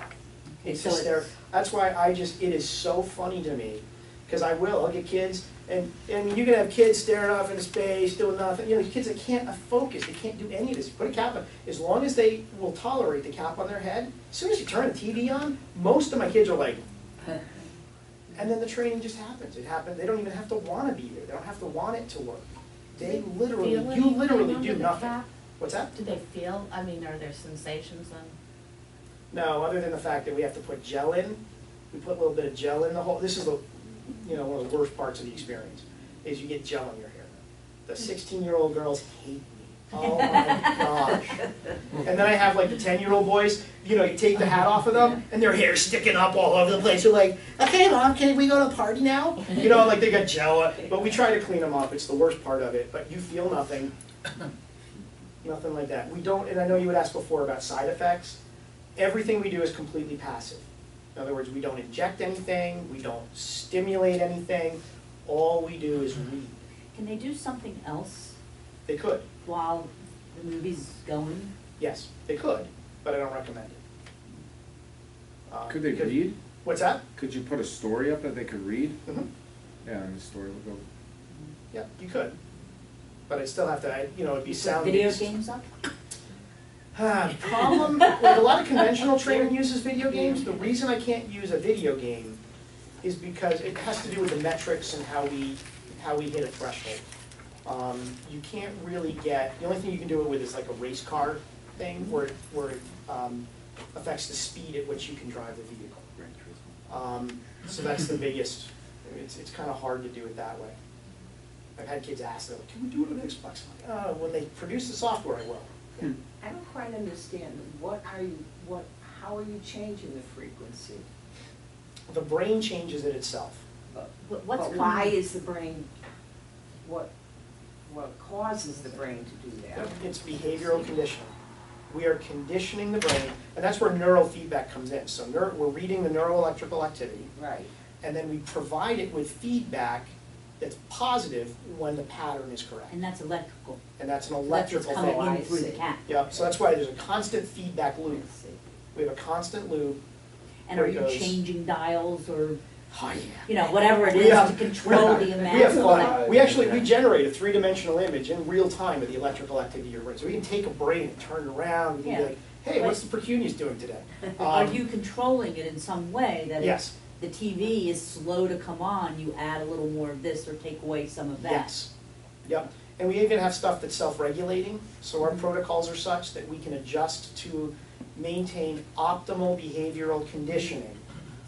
It's
So
hysterical. That's why it is so funny to me, because I'll get kids, and you can have kids staring off into space, doing nothing, kids that can't focus, they can't do any of this. Put a cap on, as long as they will tolerate the cap on their head, as soon as you turn the TV on, most of my kids are like, and then the training just happens. It happens, they don't even have to want to be there, they don't have to want it to work. You literally do nothing. What's that?
Do they feel, are there sensations then?
No, other than the fact that we have to put gel in. We put a little bit of gel in the whole, this is one of the worst parts of the experience, is you get gel in your hair. The 16-year-old girls hate me. Oh my gosh. And then I have like the 10-year-old boys, you take the hat off of them, and their hair's sticking up all over the place. You're like, okay, Mom, can we go to a party now? Like they got gel, but we try to clean them up. It's the worst part of it, but you feel nothing. Nothing like that. We don't, and I know you had asked before about side effects. Everything we do is completely passive. In other words, we don't inject anything, we don't stimulate anything. All we do is read.
Can they do something else
They could,
while the movie's going?
yes, they could, but I don't recommend it.
Could they
because-
read?
What's that?
Could you put a story up that they could read?
Mhm.
Yeah, and the story would go.
Yeah, you could. But I'd still have to, it'd be
You put
sound
video
based.
games up?
Problem, like a lot of conventional training uses video games. The reason I can't use a video game is because it has to do with the metrics and how we hit a threshold. You can't really get, the only thing you can do it with is like a race car thing where it affects the speed at which you can drive the vehicle. So that's the biggest, it's kind of hard to do it that way. I've had kids ask, they're like, can we do it on Xbox? I'm like, when they produce the software, I will. Yeah.
I don't quite understand, how are you changing the frequency?
The brain changes it itself.
What's
But
coming?
why is the brain, what causes the brain to do that?
It's behavioral conditioning. We are conditioning the brain, and that's where neurofeedback comes in. So we're reading the neuroelectrical activity,
Right.
and then we provide it with feedback that's positive when the pattern is correct.
And that's electrical.
And that's an
That's
electrical
what's coming
thing.
in through the cap.
Yep, so that's why there's a constant feedback loop.
I see.
We have a constant loop.
And are
where it
you
goes-
changing dials or,
Oh, yeah.
whatever it
We
is
have-
to control the
We
amount
have
of
fun. We generate a three-dimensional image in real time of the electrical activity of your brain. So we can take a brain and turn it around, we can be
Yeah.
like, hey, what's the precuneus doing today?
Are you controlling it in some way that if
Yes,
the TV is slow to come on, you add a little more of this or take away some of that?
yes, yep. And we even have stuff that's self-regulating, so our protocols are such that we can adjust to maintain optimal behavioral conditioning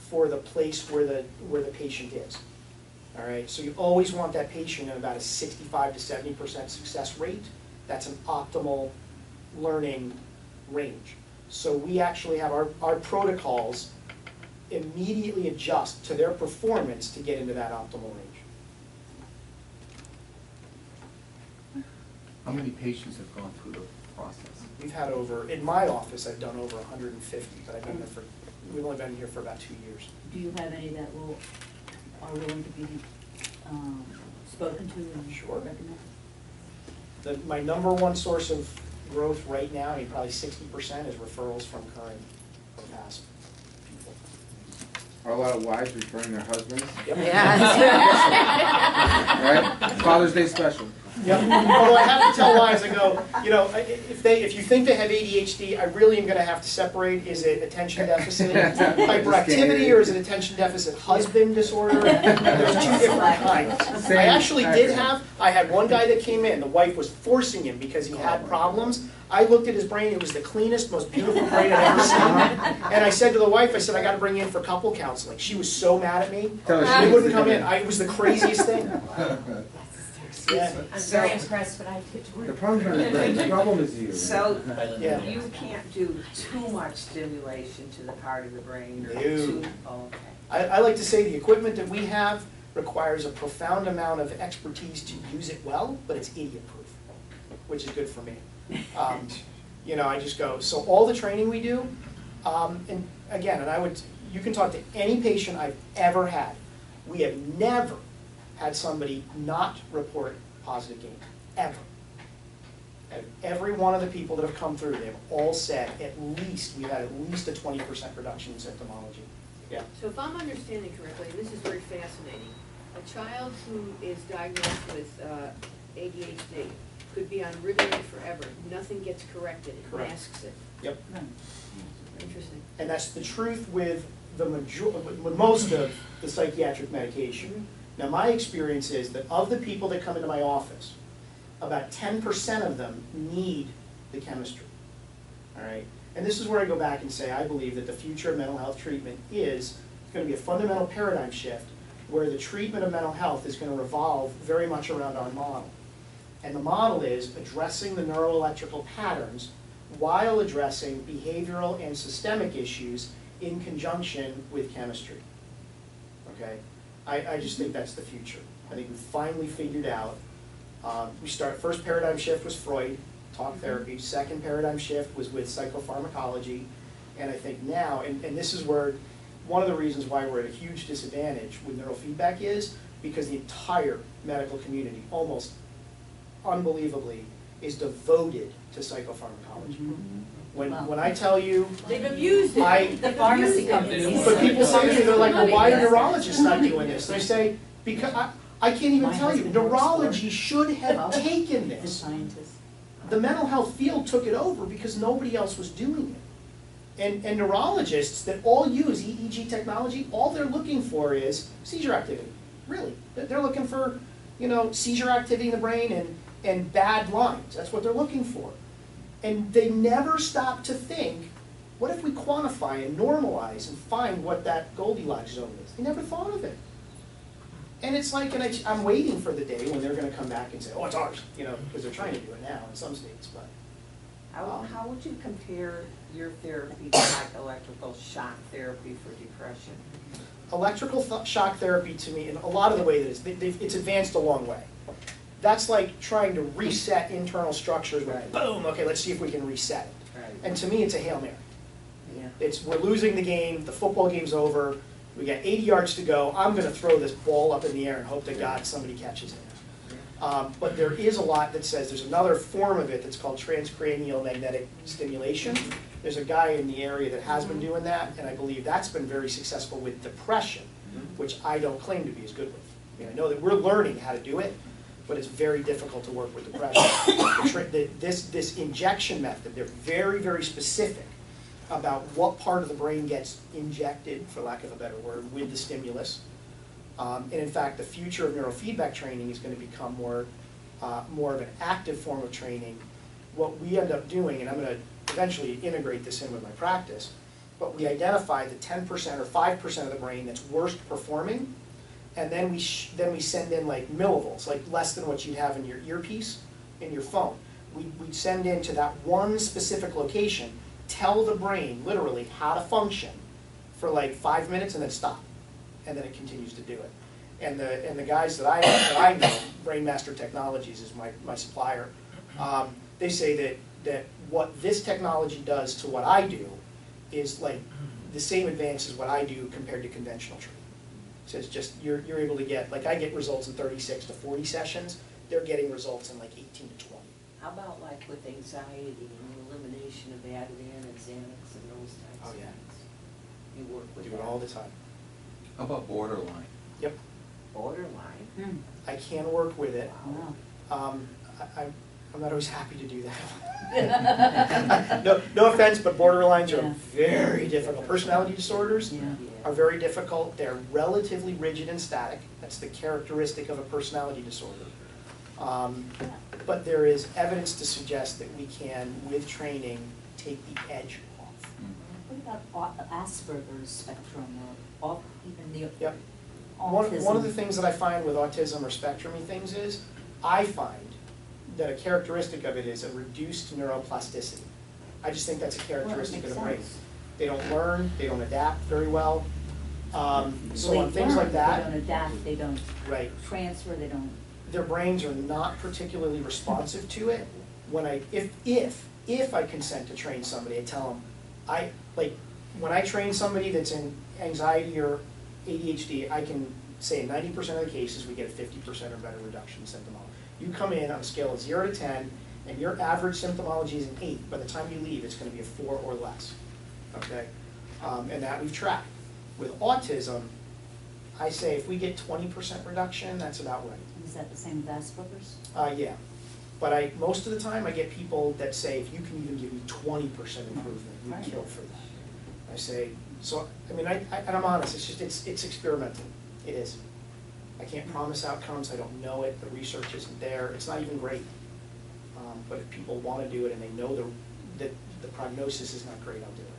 for the place where the patient is. All right, so you always want that patient at about a 65 to 70% success rate. That's an optimal learning range. So we actually have our protocols immediately adjust to their performance to get into that optimal range.
How many patients have gone through the process?
We've had in my office, I've done over 150, but we've only been here for about 2 years.
Do you have any that are willing to be spoken to and
Sure.
recommended?
My number one source of growth right now, I mean, probably 60% is referrals from current or past people.
Are a lot of wives referring their husbands?
Yep.
Right? Father's Day special.
Yep. Although I have to tell wives, I go, if you think they have ADHD, I really am going to have to separate. Is it attention deficit hyperactivity, or is it attention deficit husband disorder? There's two different kinds. I had one guy that came in. The wife was forcing him because he had problems. I looked at his brain. It was the cleanest, most beautiful brain I've ever seen. And I said to the wife, I said, I got to bring you in for couple counseling. She was so mad at me. She wouldn't come in. It was the craziest thing. Yeah.
I'm very impressed when I get to work.
The problem's not the brain, the problem is you.
So
Yeah.
you can't do too much stimulation to the part of the brain or
No.
okay.
I like to say the equipment that we have requires a profound amount of expertise to use it well, but it's idiot-proof, which is good for me. I just go, so all the training we do, and again, you can talk to any patient I've ever had. We have never had somebody not report positive gain, ever. And every one of the people that have come through, they've all said we've had at least a 20% reduction in symptomology. Yeah.
So if I'm understanding correctly, and this is very fascinating, a child who is diagnosed with ADHD could be on Ritalin forever. Nothing gets corrected. It
Correct.
masks it.
Yep.
Interesting.
And that's the truth with with most of the psychiatric medication. Now, my experience is that of the people that come into my office, about 10% of them need the chemistry. All right? And this is where I go back and say I believe that the future of mental health treatment is going to be a fundamental paradigm shift where the treatment of mental health is going to revolve very much around our model. And the model is addressing the neuroelectrical patterns while addressing behavioral and systemic issues in conjunction with chemistry. Okay? I just think that's the future. I think we finally figured out, first paradigm shift was Freud, talk therapy. Second paradigm shift was with psychopharmacology. And I think now, and this is where one of the reasons why we're at a huge disadvantage with neurofeedback is because the entire medical community, almost unbelievably, is devoted to psychopharmacology. When I tell you,
They've abused it.
The pharmacy companies.
but people say to me, they're like, well, why are neurologists not doing this? And I say, because I can't even
My
tell you,
husband works
neurology should have taken
The
this.
scientists.
The mental health field took it over because nobody else was doing it. And neurologists that all use EEG technology, all they're looking for is seizure activity, really. They're looking for, seizure activity in the brain and bad lines. That's what they're looking for. And they never stop to think, what if we quantify and normalize and find what that Goldilocks zone is? They never thought of it. And it's like, I'm waiting for the day when they're going to come back and say, oh, it's ours, because they're trying to do it now in some states. But
How would you compare your therapy to like electrical shock therapy for depression?
Electrical shock therapy to me, in a lot of the way that it's advanced a long way. That's like trying to reset internal structures with boom, okay, let's see if we can reset it.
Right.
And to me, it's a Hail Mary.
Yeah.
We're losing the game, the football game's over, we got 80 yards to go, I'm going to throw this ball up in the air and hope to God somebody catches it. But there is a lot that says there's another form of it that's called transcranial magnetic stimulation. There's a guy in the area that has been doing that, and I believe that's been very successful with depression, which I don't claim to be as good with. I know that we're learning how to do it, but it's very difficult to work with depression. This injection method, they're very, very specific about what part of the brain gets injected, for lack of a better word, with the stimulus. And in fact, the future of neurofeedback training is going to become more of an active form of training. What we end up doing, and I'm going to eventually integrate this in with my practice, but we identify the 10% or 5% of the brain that's worst performing, and then we send in like millivolts, like less than what you'd have in your earpiece in your phone. We send in to that one specific location, tell the brain literally how to function for like 5 minutes and then stop, and then it continues to do it. And the guys that I know, Brainmaster Technologies is my supplier, they say that what this technology does to what I do is like the same advance as what I do compared to conventional treatment. So it's just, you're able to get, like I get results in 36 to 40 sessions, they're getting results in like 18 to 20.
How about like with anxiety and the elimination of Ativan and Xanax and those types
Oh,
of
yeah.
things? You work with
Do
that?
it all the time.
How about borderline?
Yep.
Borderline?
I can work with it.
Wow.
I'm not always happy to do that. No offense, but borderlines are
Yeah.
very difficult. Personality disorders
Yeah.
are very difficult. They're relatively rigid and static. That's the characteristic of a personality disorder. But there is evidence to suggest that we can, with training, take the edge off.
What about Asperger's spectrum or even the
Yep.
autism?
One of the things that I find with autism or spectrum-y things is, I find that a characteristic of it is a reduced neuroplasticity. I just think that's a characteristic of the brain. They don't learn, they don't adapt very well. So on things like that,
They don't adapt, they don't
right,
transfer, they don't.
their brains are not particularly responsive to it. When if I consent to train somebody, I tell them, when I train somebody that's in anxiety or ADHD, I can say in 90% of the cases we get a 50% or better reduction in symptomology. You come in on a scale of 0 to 10, and your average symptomology is an 8. By the time you leave, it's going to be a 4 or less. Okay, and that we've tracked. With autism, I say if we get 20% reduction, that's about right.
Is that the same with Asperger's?
Yeah, but most of the time I get people that say, if you can even give me 20% improvement, we
Right.
kill for that. I say, so, I mean, and I'm honest, it's experimental, it is. I can't promise outcomes, I don't know it, the research isn't there, it's not even great. But if people want to do it and they know that the prognosis is not great, I'll do it.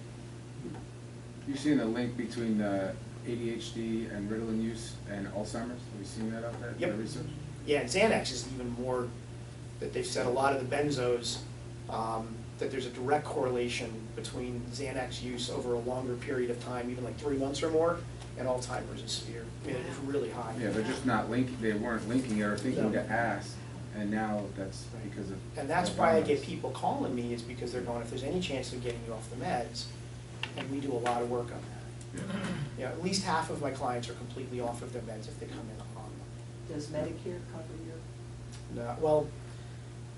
You've seen a link between ADHD and Ritalin use and Alzheimer's? Have you seen that out there?
Yep.
The research?
Yeah, and Xanax is even more, that they've said a lot of the benzos, that there's a direct correlation between Xanax use over a longer period of time, even like 3 months or more, and Alzheimer's is severe. I mean, it's really high.
Yeah, they're just not linking, they weren't linking it or thinking
No.
to ask, and now that's because of.
And that's why I get
Obama's.
people calling me, is because they're going, if there's any chance of getting you off the meds, and we do a lot of work on that. Yeah, at least half of my clients are completely off of their meds if they come in on them.
Does Medicare cover your?
No, well,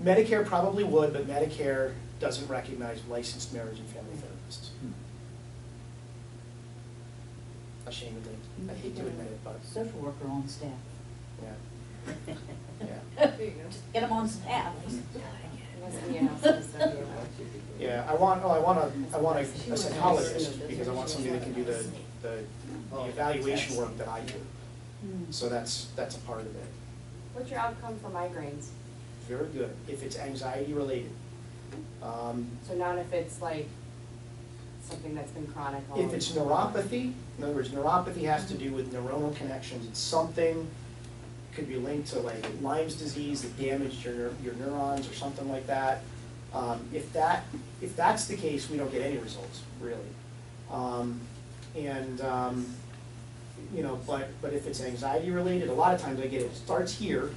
Medicare probably would, but Medicare doesn't recognize licensed marriage and family therapists. Ashamedly, I hate to admit it, but,
Social worker on staff.
yeah. Yeah.
There you go.
Just get them on staff.
Yeah, I want a psychologist, because I want somebody that can do the evaluation work that I do. So that's a part of it.
What's your outcome for migraines?
Very good, if it's anxiety related.
So not if it's like something that's been chronic. all
If it's neuropathy, in other words, neuropathy has to do with neuronal connections. It's something, could be linked to like Lyme's disease that damaged your neurons or something like that. If that's the case, we don't get any results, really. You know, but if it's anxiety related, a lot of times I get it starts here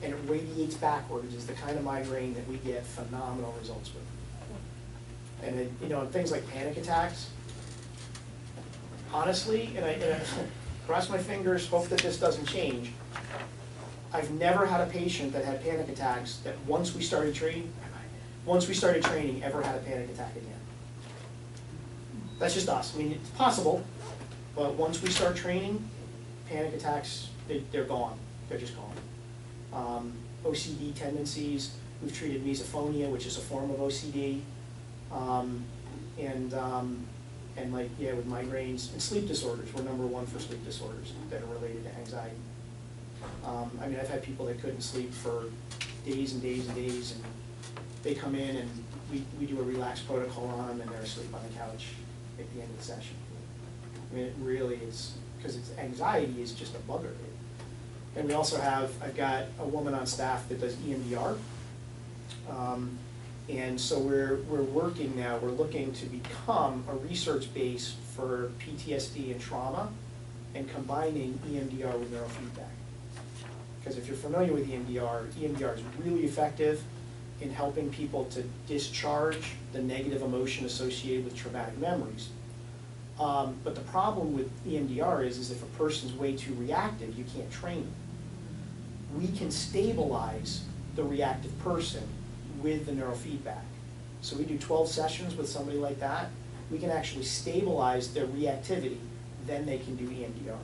and it radiates backwards, is the kind of migraine that we get phenomenal results with. And it, you know, things like panic attacks, honestly, and I cross my fingers, hope that this doesn't change. I've never had a patient that had panic attacks that once we started training, ever had a panic attack again. That's just us. I mean, it's possible, but once we start training, panic attacks, they're gone. They're just gone. OCD tendencies. We've treated misophonia, which is a form of OCD. And like, yeah, with migraines and sleep disorders, we're #1 for sleep disorders that are related to anxiety. I mean, I've had people that couldn't sleep for days and days and days, and they come in and we do a relax protocol on them, and they're asleep on the couch at the end of the session. I mean, it really is, because it's anxiety is just a bugger. And we also have, I've got a woman on staff that does EMDR. And so we're working now, we're looking to become a research base for PTSD and trauma and combining EMDR with neurofeedback. Because if you're familiar with EMDR is really effective in helping people to discharge the negative emotion associated with traumatic memories. But the problem with EMDR is if a person's way too reactive, you can't train them. We can stabilize the reactive person with the neurofeedback. So we do 12 sessions with somebody like that. We can actually stabilize their reactivity, then they can do EMDR.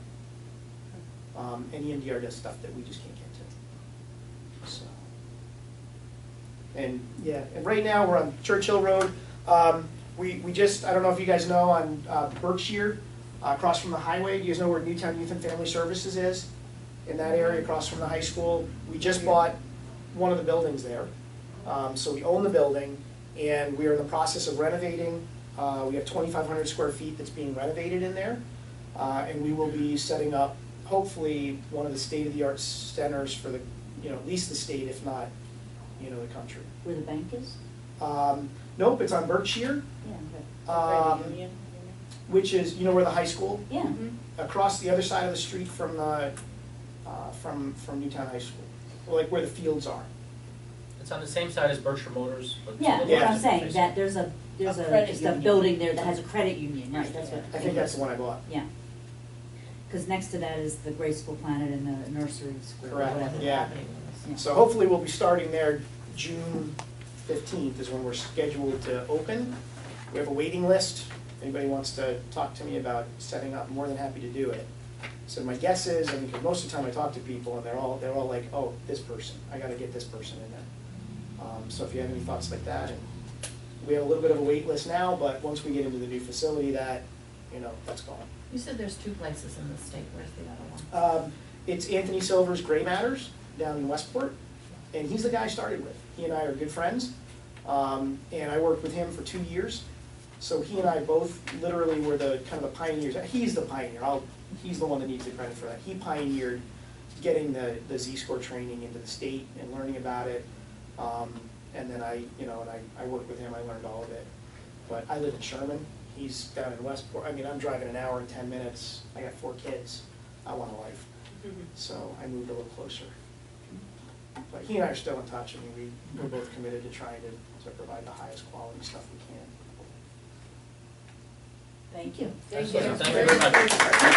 And EMDR does stuff that we just can't get to. So. And yeah, and right now we're on Churchill Road. We just, I don't know if you guys know, on Berkshire, across from the highway, do you guys know where Newtown Youth and Family Services is? In that area across from the high school. We just bought one of the buildings there. So we own the building, and we are in the process of renovating. We have 2,500 square feet that's being renovated in there. And we will be setting up, hopefully, one of the state-of-the-art centers for the, at least the state, if not, the country.
Where the bank is?
Nope, it's on Berkshire,
Yeah,
which is, where the high school?
yeah.
Across the other side of the street from the, from Newtown High School, like where the fields are.
It's on the same side as Berkshire Motors, but.
Yeah,
it's a
that's
little
what I'm
different
saying,
face.
that there's a just a building there that has a credit union, right, that's what.
I think that's the one I bought.
Yeah. Because next to that is the Graceful Planet and the nursery school. or
Correct,
whatever.
yeah.
Yeah.
So hopefully we'll be starting there June 15th is when we're scheduled to open. We have a waiting list. If anybody wants to talk to me about setting up, I'm more than happy to do it. So my guess is, because most of the time I talk to people and they're all like, oh, this person, I gotta get this person in there. So if you have any thoughts like that, and we have a little bit of a wait list now, but once we get into the new facility, that's gone.
You said there's 2 places in the state, where's the other one?
It's Anthony Silver's Gray Matters down in Westport, and he's the guy I started with. He and I are good friends, and I worked with him for 2 years. So he and I both literally were the kind of the pioneers. He's the pioneer. He's the one that needs the credit for that. He pioneered getting the Z-score training into the state and learning about it. And then I worked with him. I learned all of it. But I live in Sherman. He's down in Westport. I mean, I'm driving an hour and 10 minutes. I got 4 kids. I want a life. So I moved a little closer. But he and I are still in touch. I mean, we're both committed to trying to provide the highest quality stuff we can.
Thank you.
Thank you.
Excellent. Thank you very much.